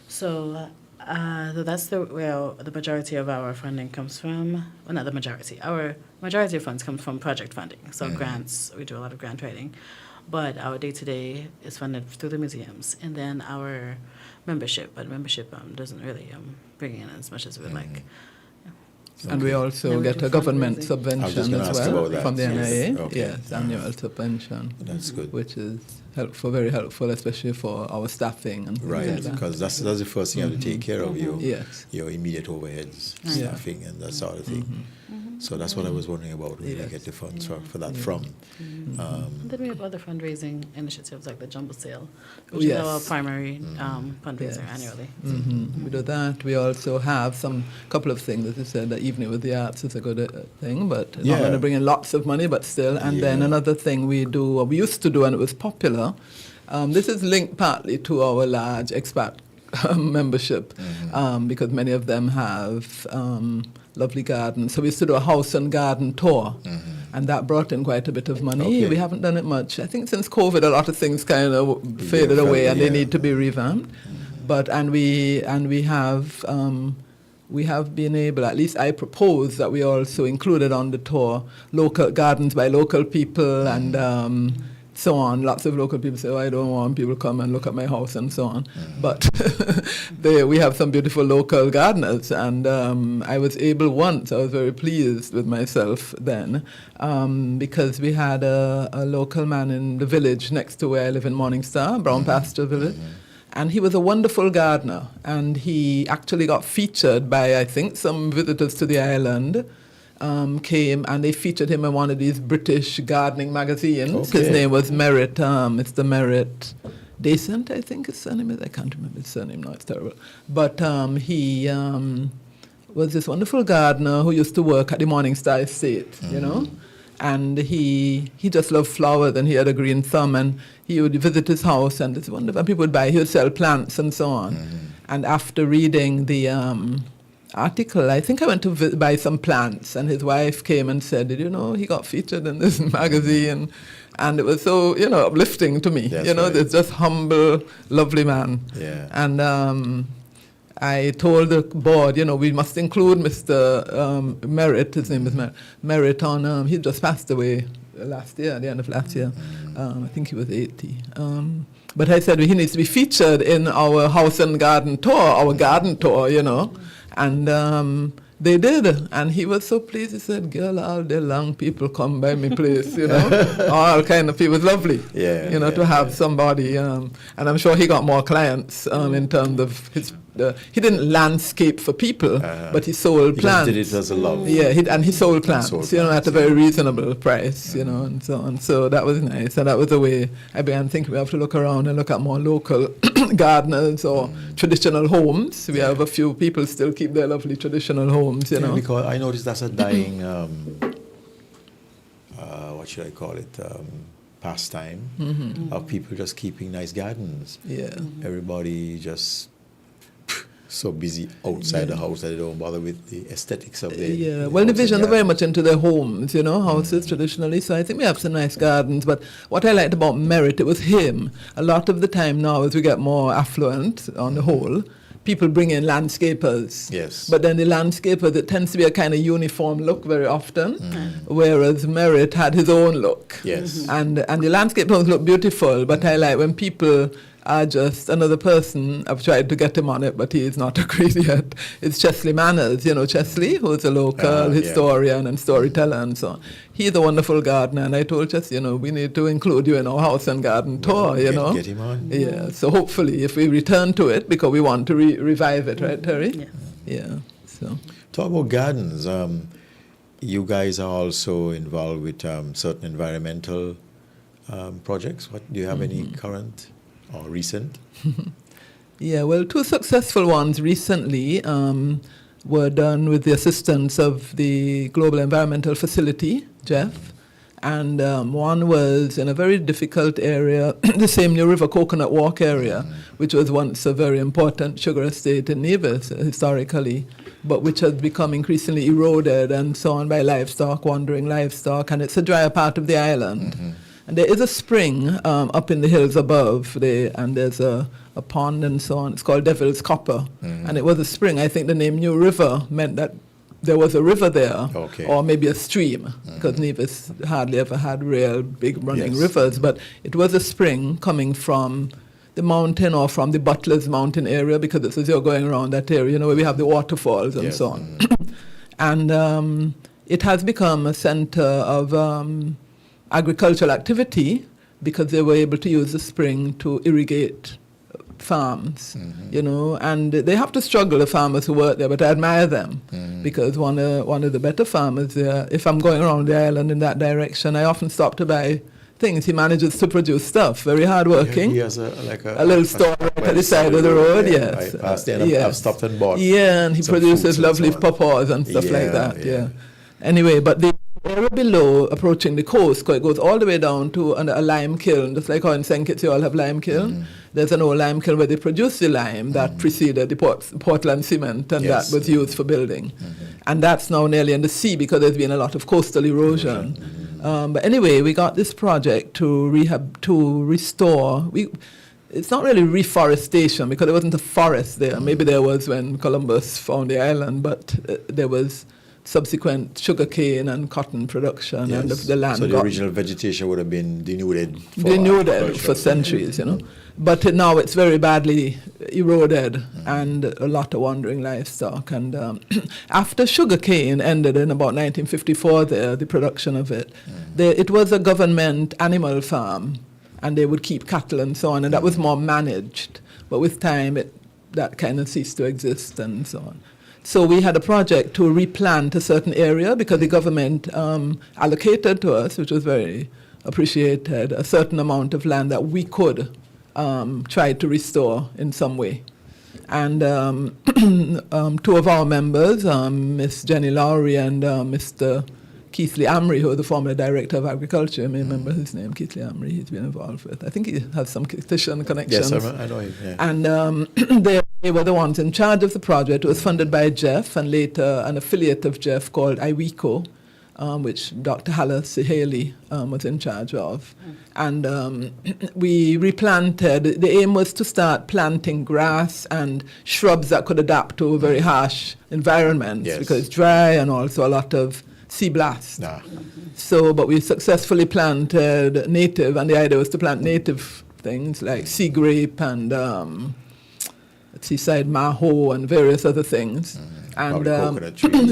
So that's where the majority of our funding comes from. Well, not the majority. Our majority of funds come from project funding. So grants, we do a lot of grant writing. But our day-to-day is funded through the museums. And then our membership, but membership doesn't really bring in as much as we'd like. And we also get a government subvention as well from the NIA. Okay. Yes, annual subvention. That's good. Which is helpful, very helpful, especially for our staffing and things like that. Because that's the first thing you have to take care of, your immediate overheads, Yeah. staffing and that sort of thing. So that's what I was wondering about, where you get the funds for that from. And then we have other fundraising initiatives like the Jumbo Sale, which is our primary fundraiser annually. We do that. We also have couple of things, as you said, the Evening with the Arts is a good thing, but not going to bring in lots of money, but still. And then another thing we do, or we used to do, and it was popular, this is linked partly to our large expat membership, because many of them have lovely gardens. So we used to do a house and garden tour, and that brought in quite a bit of money. Okay. We haven't done it much. I think since COVID, a lot of things kind of faded away, and they need to be revamped. But we have been able, at least I propose that we also included on the tour local gardens by local people and so on. Lots of local people say, I don't want people to come and look at my house and so on. But we have some beautiful local gardeners, and I was able once, I was very pleased with myself then, because we had a local man in the village next to where I live in Morningstar, Brown Pasture Village. And he was a wonderful gardener, and he actually got featured by, I think, some visitors to the island came, and they featured him in one of these British gardening magazines. His name was Merritt, Mr. Merritt Decent, I think his surname is. I can't remember his surname now, it's terrible. But he was this wonderful gardener who used to work at the Morningstar Estate, you know. And he just loved flowers, and he had a green thumb, and he would visit his house, and it's wonderful. And people would buy, he would sell plants and so on. And after reading the article. I think I went to buy some plants, and his wife came and said, "Did you know he got featured in this magazine?" And it was so, uplifting to me. That's right. This just humble, lovely man. Yeah. And I told the board, we must include Mr. Merritt. His name is Merritt. He just passed away last year, at the end of last year. I think he was 80. But I said he needs to be featured in our house and garden tour, And they did, and he was so pleased. He said, "Girl, all day long people come by me place, all kind of people. It was lovely, to have somebody." And I'm sure he got more clients in terms of his. He didn't landscape for people, but he sold plants. He did it as a love. Yeah, he sold plants, at a very reasonable price, and so on. So that was nice, and that was the way I began thinking we have to look around and look at more local gardeners or traditional homes. We have a few people still keep their lovely traditional homes, Yeah, because I noticed that's a dying, what should I call it, pastime of people just keeping nice gardens. Yeah. Everybody just so busy outside the house that they don't bother with the aesthetics of the well, Division, they're very much into their homes, houses traditionally. So I think we have some nice gardens. But what I liked about Merritt, it was him. A lot of the time now, as we get more affluent on the whole, people bring in landscapers. Yes. But then the landscapers, it tends to be a kind of uniform look very often, whereas Merritt had his own look. Yes. And the landscapers look beautiful, but I like when people are just another person. I've tried to get him on it, but he is not agreed yet. It's Chesley Manners, Chesley, who's a local historian and storyteller and so on. He's a wonderful gardener, and I told Chesley, we need to include you in our house and garden tour, Get him on. Yeah, so hopefully if we return to it, because we want to revive it, right, Terry? Yes. Yeah, so. Talk about gardens. You guys are also involved with certain environmental projects. Do you have any current or recent? Yeah, well, 2 successful ones recently were done with the assistance of the Global Environmental Facility, Jeff, and one was in a very difficult area, the same New River Coconut Walk area, which was once a very important sugar estate in Nevis historically, but which has become increasingly eroded and so on by livestock, wandering livestock, and it's a drier part of the island. And there is a spring up in the hills above, and there's a pond and so on. It's called Devil's Copper. And it was a spring. I think the name New River meant that there was a river there, or maybe a stream, because Nevis hardly ever had real big running rivers. But it was a spring coming from the mountain or from the Butler's Mountain area, because it's as you're going around that area, where we have the waterfalls and so on. And it has become a center of agricultural activity, because they were able to use the spring to irrigate farms, and they have to struggle, the farmers who work there, but I admire them, because one of the better farmers there, if I'm going around the island in that direction, I often stop to buy things. He manages to produce stuff, very hardworking. He has a little store right at the side of the road, yes. I passed there and I've stopped and bought. Yeah, and he produces lovely pawpaws and stuff like that, Anyway, but the area below, approaching the coast, because it goes all the way down to a lime kiln, just like how in St. Kitts you all have lime kiln. There's an old lime kiln where they produce the lime that preceded the Portland cement, and that was used for building. And that's now nearly in the sea, because there's been a lot of coastal erosion. But anyway, we got this project to restore. It's not really reforestation, because there wasn't a forest there. Maybe there was when Columbus found the island, but there was subsequent sugarcane and cotton production, and the land. So the original vegetation would have been denuded for centuries, But now it's very badly eroded, and a lot of wandering livestock. And after sugarcane ended in about 1954, the production of it, it was a government animal farm, and they would keep cattle and so on, and that was more managed. But with time, that kind of ceased to exist and so on. So we had a project to replant a certain area, because the government allocated to us, which was very appreciated, a certain amount of land that we could try to restore in some way. And 2 of our members, Miss Jenny Lowry and Mr. Keithley Amry, who was the former director of agriculture, you may remember his name, Keithley Amry, he's been involved with. I think he has some Christian connections. Yes, I know him, And they They were the ones in charge of the project. It was funded by Jeff and later an affiliate of Jeff called IWECO, which Dr. Hallis Haley was in charge of. And we replanted. The aim was to start planting grass and shrubs that could adapt to very harsh environments because it's dry and also a lot of sea blast. So, but we successfully planted native, and the idea was to plant native things like sea grape and seaside maho and various other things. And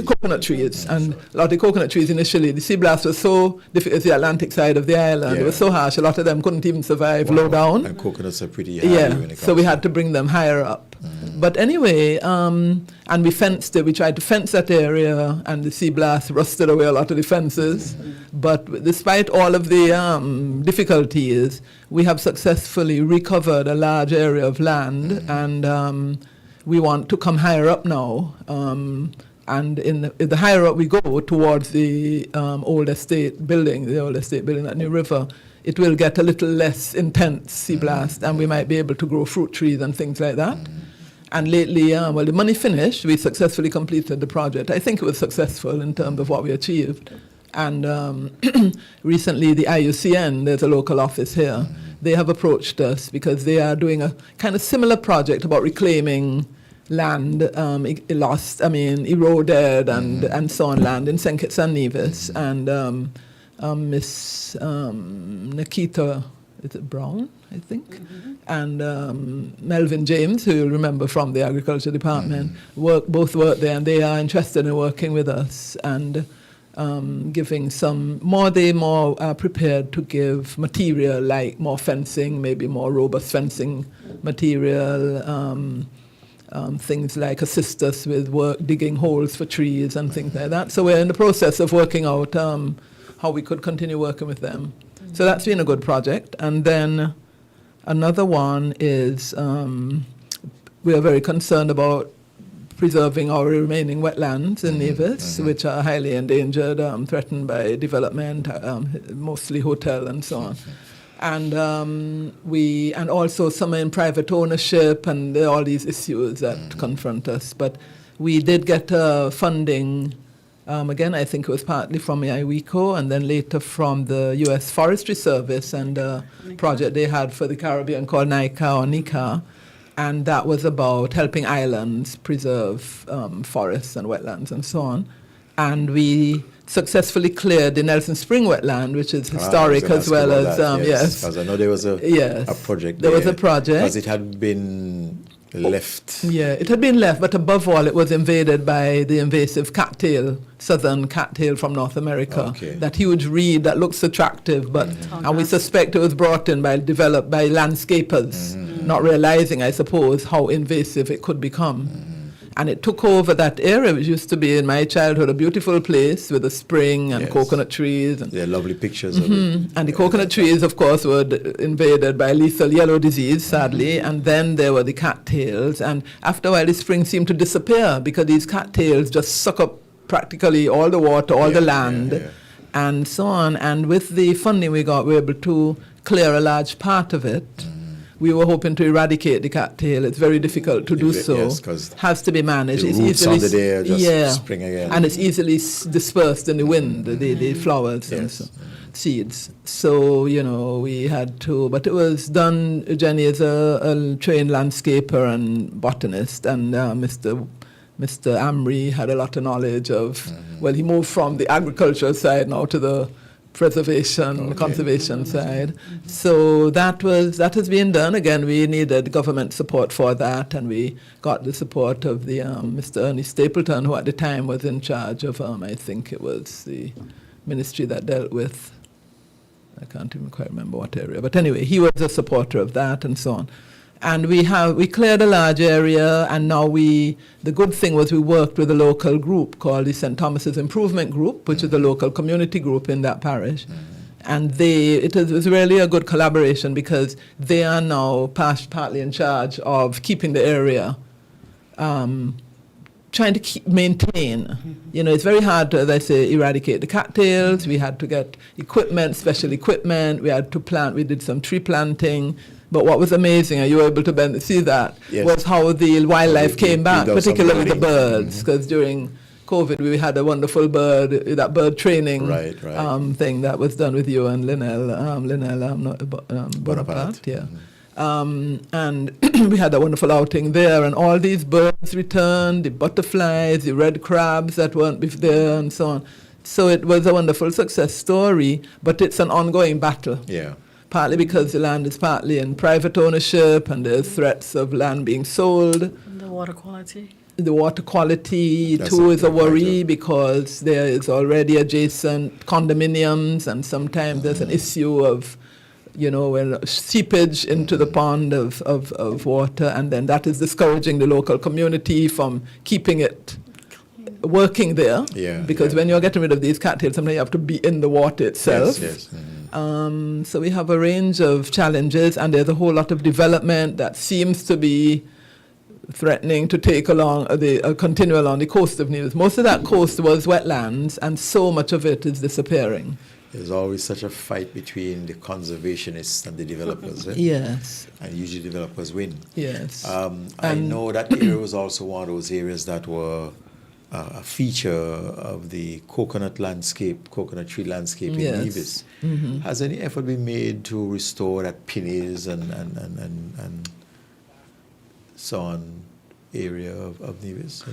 coconut trees. And a lot of the coconut trees initially, the sea blast was so difficult, the Atlantic side of the island, it was so harsh, a lot of them couldn't even survive low down. And coconuts are pretty high. So we had to bring them higher up. But anyway, and we fenced it. We tried to fence that area, and the sea blast rusted away a lot of the fences. But despite all of the difficulties, we have successfully recovered a large area of land, and we want to come higher up now. And in the higher up we go towards the old estate building at New River, it will get a little less intense sea blast, and we might be able to grow fruit trees and things like that. And lately, the money finished. We successfully completed the project. I think it was successful in terms of what we achieved. And recently, the IUCN, there's a local office here, they have approached us because they are doing a kind of similar project about reclaiming land, eroded and so on land in St. Kitts and Nevis. And Miss Nikita, is it Brown, I think? And Melvin James, who you'll remember from the Agriculture Department, both work there, and they are interested in working with us and giving some more. They more are prepared to give material like more fencing, maybe more robust fencing material, things like assist us with work, digging holes for trees and things like that. So we're in the process of working out how we could continue working with them. So that's been a good project. And then another one is we are very concerned about preserving our remaining wetlands in Nevis, which are highly endangered, threatened by development, mostly hotel and so on. And and also some in private ownership, and there are all these issues that confront us. But we did get funding. Again, I think it was partly from the IWECO and then later from the U.S. Forestry Service and a project they had for the Caribbean called NICA or NICA. And that was about helping islands preserve forests and wetlands and so on. And we successfully cleared the Nelson Spring wetland, which is historic as well as, yes. Because I know there was a project there was a project. Because it had been left. Yeah, it had been left, but above all, it was invaded by the invasive cattail, southern cattail from North America. That huge reed that looks attractive, but and we suspect it was brought in developed by landscapers, not realizing, I suppose, how invasive it could become. And it took over that area, which used to be in my childhood a beautiful place with a spring and coconut trees. And there are lovely pictures of it. And the coconut trees, of course, were invaded by lethal yellow disease, sadly. And then there were the cattails. And after a while, the spring seemed to disappear because these cattails just suck up practically all the water, all the land, and so on. And with the funding we got, we were able to clear a large part of it. We were hoping to eradicate the cattail. It's very difficult to do so. Yes, has to be managed. The roots under there just spring again. And it's easily dispersed in the wind, the flowers and seeds. So, we had to, but it was done. Jenny is a trained landscaper and botanist, and Mr. Amri had a lot of knowledge of, he moved from the agricultural side now to the preservation, conservation side. So that has been done. Again, we needed government support for that, and we got the support of the Mr. Ernest Stapleton, who at the time was in charge of, I think it was the ministry that dealt with, I can't even quite remember what area, but anyway, he was a supporter of that and so on. And we cleared a large area, and now the good thing was we worked with a local group called the St. Thomas's Improvement Group, which is a local community group in that parish. And it was really a good collaboration because they are now partly in charge of keeping the area, trying to maintain. It's very hard to, as I say, eradicate the cattails. We had to get equipment, special equipment. We had to plant. We did some tree planting. But what was amazing, and you were able to see that, Yes. was how the wildlife came back, did some particularly the birding. birds, because during COVID we had a wonderful that bird training Right. thing that was done with you and Linnell Bonaparte, yeah. And we had a wonderful outing there, and all these birds returned, the butterflies, the red crabs that weren't there, and so on. So it was a wonderful success story, but it's an ongoing battle. Yeah. Partly because the land is partly in private ownership, and there's threats of land being sold. And the water quality. The water quality, That's too, is a right, worry because there is already adjacent condominiums, and sometimes there's an issue of, seepage into the pond of water, and then that is discouraging the local community from keeping it working there. Yeah, because when you're getting rid of these cattails, sometimes you have to be in the water itself. Yes. So we have a range of challenges, and there's a whole lot of development that seems to be threatening to take continue along the coast of Nevis. Most of that coast was wetlands, and so much of it is disappearing. There's always such a fight between the conservationists and the developers. Yes. And usually developers win. Yes. I know that area was also one of those areas that were a feature of the coconut tree landscape in Nevis. Mm-hmm. Has any effort been made to restore that Pinnace and so on area of Nevis?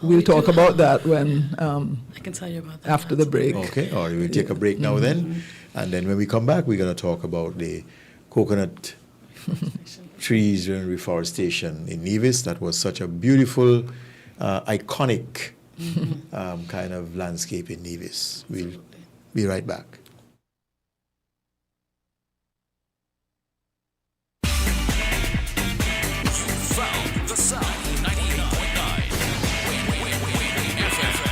We'll talk about that when I can tell you about that after the break. Okay, all right, we'll take a break now then. And then when we come back, we're going to talk about the coconut trees and reforestation in Nevis. That was such a beautiful, iconic kind of landscape in Nevis. We'll be right back. Found the sound 98.9 WIN-FM.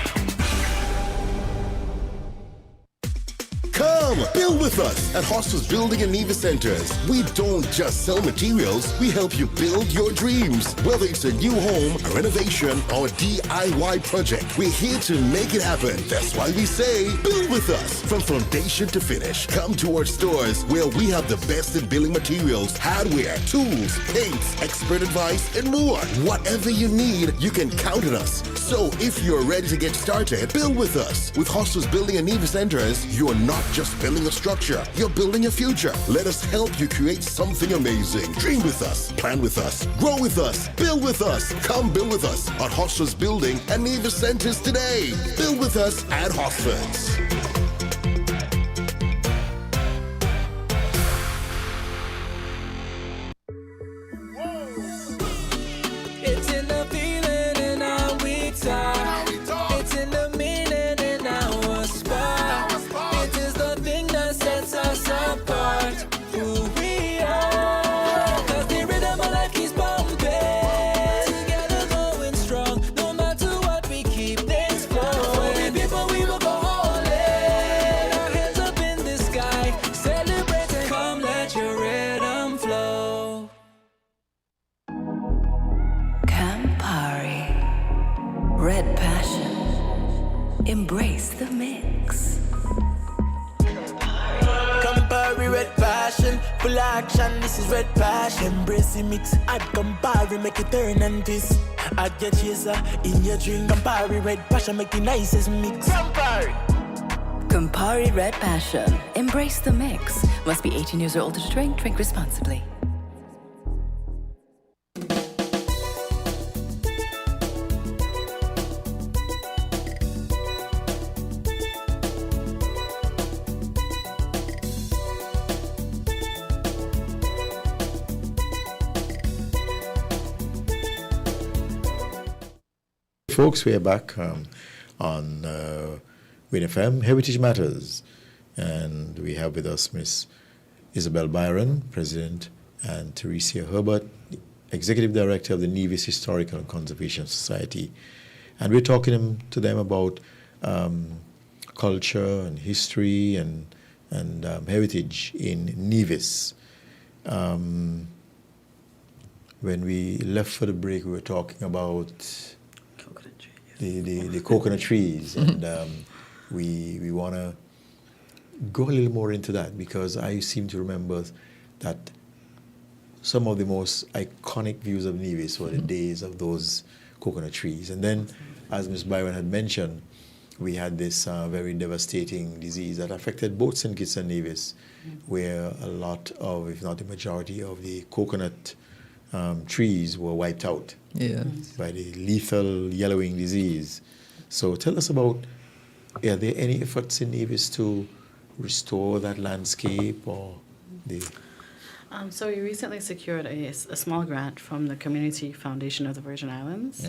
Come, build with us at Hostels Building and Nevis Centers. We don't just sell materials, we help you build your dreams. Whether it's a new home, a renovation, or a DIY project, we're here to make it happen. That's why we say, build with us. From foundation to finish, come to our stores where we have the best in building materials, hardware, tools, paints, expert advice, and more. Whatever you need, you can count on us. So if you're ready to get started, build with us. With Hostels Building and Nevis Centers, you're not just building a structure, you're building a future. Let us help you create something amazing. Dream with us, plan with us, grow with us, build with us. Come build with us at Hostels Building and Nevis Centers today. Build with us at Hostels. It's in the feeling in our we talk. It's in the meaning in our spot. It is the thing that sets us apart. Who we are. 'Cause the rhythm of life keeps pumping. Together going strong. No matter what, we keep things flowing. We people, we will go all in. Our hands up in the sky. Celebrating. Come let your rhythm flow. Campari. Red Passion. Embrace the mix. Campari red passion, full action, this is red passion. Embrace the mix, add Campari, make it turn and twist. Add your chaser in your drink, Campari red passion, make the nicest mix. Campari! Campari Red Passion. Embrace the mix. Must be 18 years or older to drink. Drink responsibly. Folks, we are back on WIN-FM, Heritage Matters. And we have with us Miss Isabel Byron, President, and Teresia Herbert, Executive Director of the Nevis Historical and Conservation Society. And we're talking to them about culture and history and heritage in Nevis. When we left for the break, we were talking about the coconut trees, and we want to go a little more into that, because I seem to remember that some of the most iconic views of Nevis were the days of those coconut trees. And then, as Ms. Byron had mentioned, we had this very devastating disease that affected both St. Kitts and Nevis, where a lot of, if not the majority of the coconut trees were wiped out by the lethal yellowing disease. So tell us about, are there any efforts in Nevis to restore that landscape or the... So we recently secured a small grant from the Community Foundation of the Virgin Islands.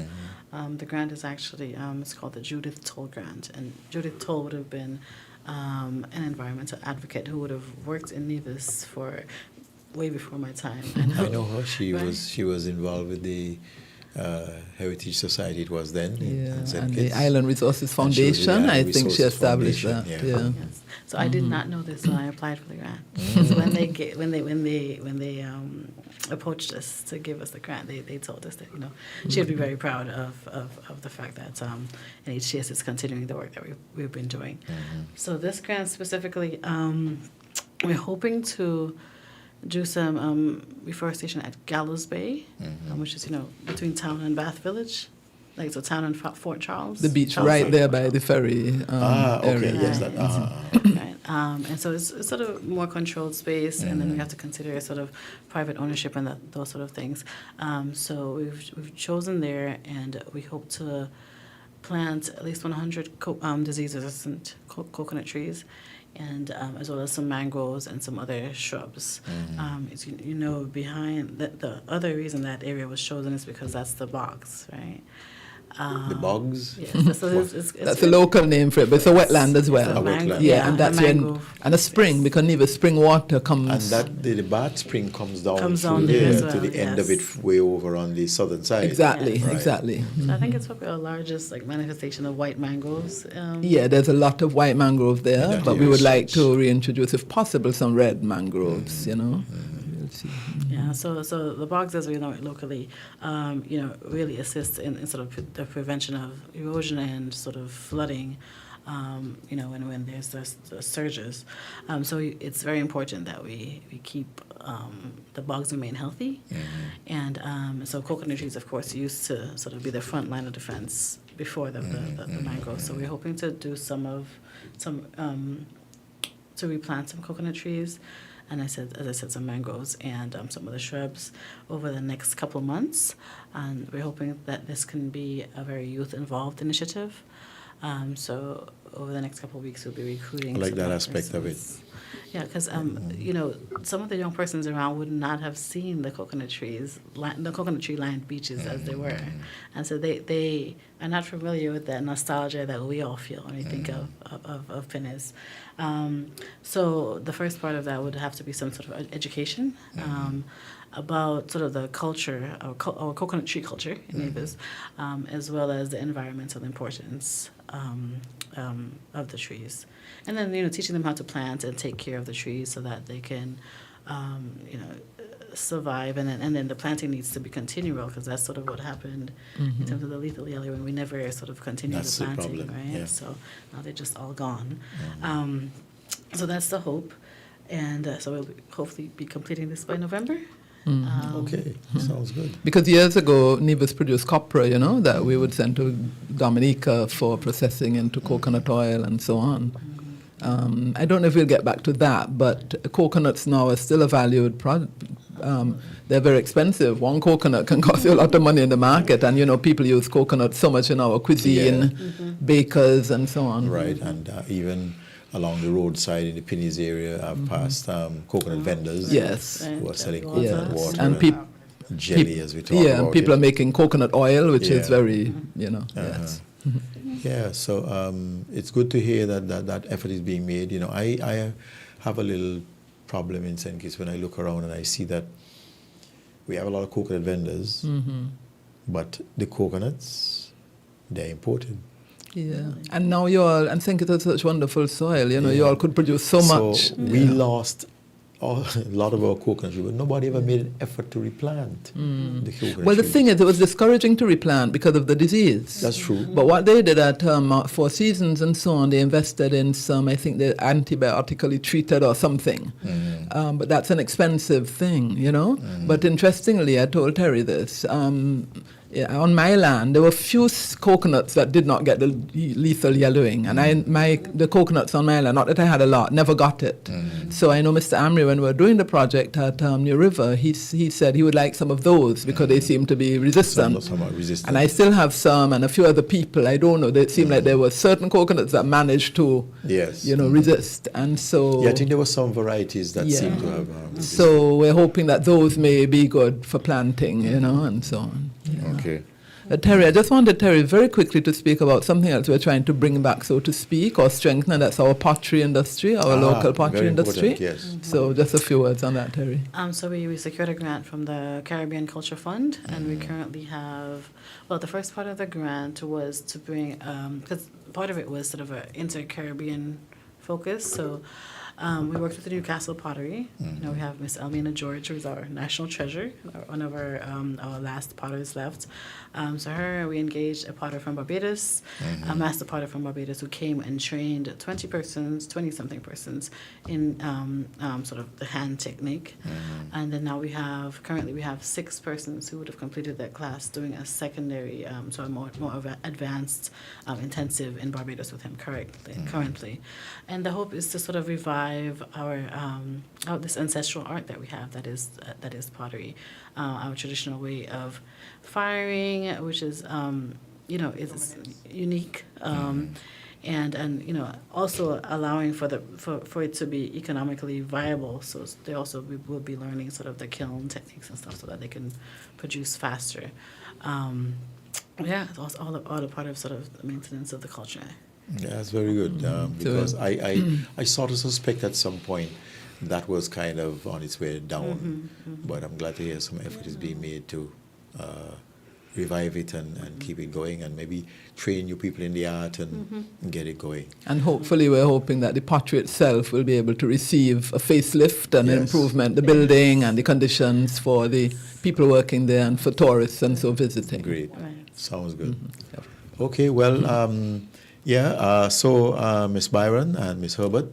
The grant is actually, it's called the Judith Toll Grant. And Judith Toll would have been an environmental advocate who would have worked in Nevis for way before my time. I know her. She was involved with the Heritage Society, it was then. And the Island Resources Foundation, I think she established that. Yes. So I did not know this when I applied for the grant. So when they approached us to give us the grant, they told us that she would be very proud of the fact that NHTS is continuing the work that we've been doing. So this grant specifically, we're hoping to do some reforestation at Gallows Bay, which is between town and Bath Village. Like so, town and Fort Charles. The beach right there by the ferry area. Yes, that. Right. And so it's sort of more controlled space, and then we have to consider sort of private ownership and those sort of things. So we've chosen there, and we hope to plant at least 100 disease-resistant coconut trees, and as well as some mangroves and some other shrubs. Behind the other reason that area was chosen is because that's the bogs, right? The bogs? Yes, so that's a local name for it, but it's a wetland as well. A wetland. Yeah, and that's and a spring, because Nevis spring water comes. And that the Bath Spring comes down there to the end of it, way over on the southern side. Exactly, exactly. So I think it's probably our largest manifestation of white mangroves. There's a lot of white mangrove there, but we would like to reintroduce, if possible, some red mangroves. Yeah, so the bogs, as we know it locally, really assist in sort of the prevention of erosion and sort of flooding, when there's the surges. So it's very important that we keep the bogs remain healthy. And so coconut trees, of course, used to sort of be the front line of defense before the mangroves. So we're hoping to do to replant some coconut trees. And as I said, some mangroves and some of the shrubs over the next couple of months. And we're hoping that this can be a very youth-involved initiative. So over the next couple of weeks, we'll be recruiting. I like that aspect of it. Yeah, because some of the young persons around would not have seen the coconut tree lined beaches as they were, and so they are not familiar with that nostalgia that we all feel when we think of Pinnis. So the first part of that would have to be some sort of education about sort of the culture, our coconut tree culture in Nevis, as well as the environmental importance of the trees. And then, teaching them how to plant and take care of the trees so that they can, survive. And then the planting needs to be continual, because that's sort of what happened in terms of the lethal yellowing. We never sort of continued the planting, right? Yeah. So now they're just all gone. So that's the hope. And so we'll hopefully be completing this by November. Okay, sounds good. Because years ago, Nevis produced copra, that we would send to Dominica for processing into coconut oil and so on. I don't know if we'll get back to that, but coconuts now are still a valued product. They're very expensive. One coconut can cost you a lot of money in the market, and people use coconut so much in our cuisine, bakers and so on. Right, and even along the roadside in the Pinnies area, I've passed coconut vendors who are selling coconut water and jelly, as we talk about. Yeah, and people are making coconut oil, which is very, yes. Yeah, so it's good to hear that effort is being made. I have a little problem in St. Kitts when I look around and I see that we have a lot of coconut vendors, but the coconuts, they're imported. Yeah, and now you all, and St. Kitts has such wonderful soil, you all could produce so much. So we lost a lot of our coconut trees, but nobody ever made an effort to replant the coconut Well, the trees. thing is, it was discouraging to replant because of the disease. That's true. But what they did at Four Seasons and so on, they invested in some, I think they're antibiotically treated or something. But that's an expensive thing, you know. But interestingly, I told Terry this. On my land, there were few coconuts that did not get the lethal yellowing, and the coconuts on my land, not that I had a lot, never got it. So I know Mr. Amri, when we were doing the project at New River, he said he would like some of those because they seem to be resistant. Somewhat resistant. And I still have some, and a few other people, I don't know, it seemed like there were certain coconuts that managed to, resist. And so... Yeah, I think there were some varieties that seem to have... so we're hoping that those may be good for planting, you know, and so on. Okay. Terry, I just wanted Terry very quickly to speak about something else we're trying to bring back, so to speak, or strengthen, and that's our pottery industry, our local pottery industry. Yes. So just a few words on that, Terry. So we secured a grant from the Caribbean Culture Fund, and we currently have, well, the first part of the grant was to bring, because part of it was sort of an inter-Caribbean focus, so we worked with the Newcastle Pottery. You know, we have Miss Elmina George, who's our national treasure, one of our last potters left. So her, we engaged a potter from Barbados, a master potter from Barbados, who came and trained 20-something persons in sort of the hand technique. And then now currently we have 6 persons who would have completed that class doing a secondary, so a more of an advanced intensive in Barbados with him currently. And the hope is to sort of revive our this ancestral art that we have, that is pottery, our traditional way of firing, which is is unique, and you know, also allowing for it to be economically viable. So they also will be learning sort of the kiln techniques and stuff so that they can produce faster. It's also all a part of sort of the maintenance of the culture. Yeah, that's very good, because I sort of suspect at some point that was kind of on its way down, but I'm glad to hear some effort is being made to revive it and keep it going, and maybe train new people in the art and get it going. And hopefully we're hoping that the pottery itself will be able to receive a facelift and improvement, the building and the conditions for the people working there and for tourists and so visiting. Great. Sounds good. Okay, well, so Ms. Byron and Ms. Herbert,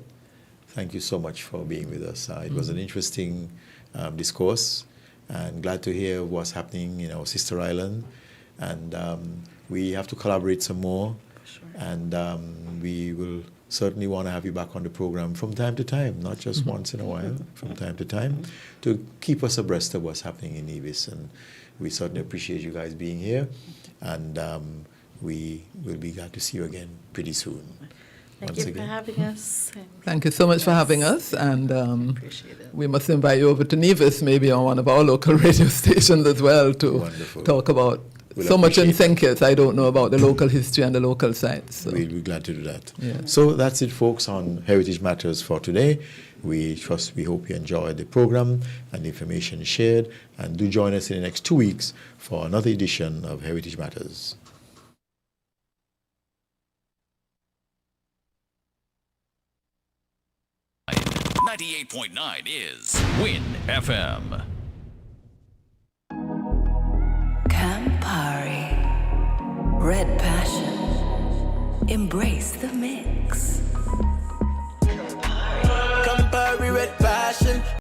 thank you so much for being with us. It was an interesting discourse, and glad to hear what's happening in our sister island. And we have to collaborate some more. And we will certainly want to have you back on the program from time to time, not just once in a while, from time to time, to keep us abreast of what's happening in Nevis. And we certainly appreciate you guys being here. And we will be glad to see you again pretty soon. Thank you for having us. Thank you so much for having us, and we must invite you over to Nevis, maybe on one of our local radio stations as well, to talk about so much in St. Kitts. I don't know about the local history and the local sites. So. We'll be glad to do that. Yeah. So that's it, folks, on Heritage Matters for today. We hope you enjoyed the program and the information shared, and do join us in the next 2 weeks for another edition of Heritage Matters. .9 is Win FM. Campari. Red Passion. Embrace the mix.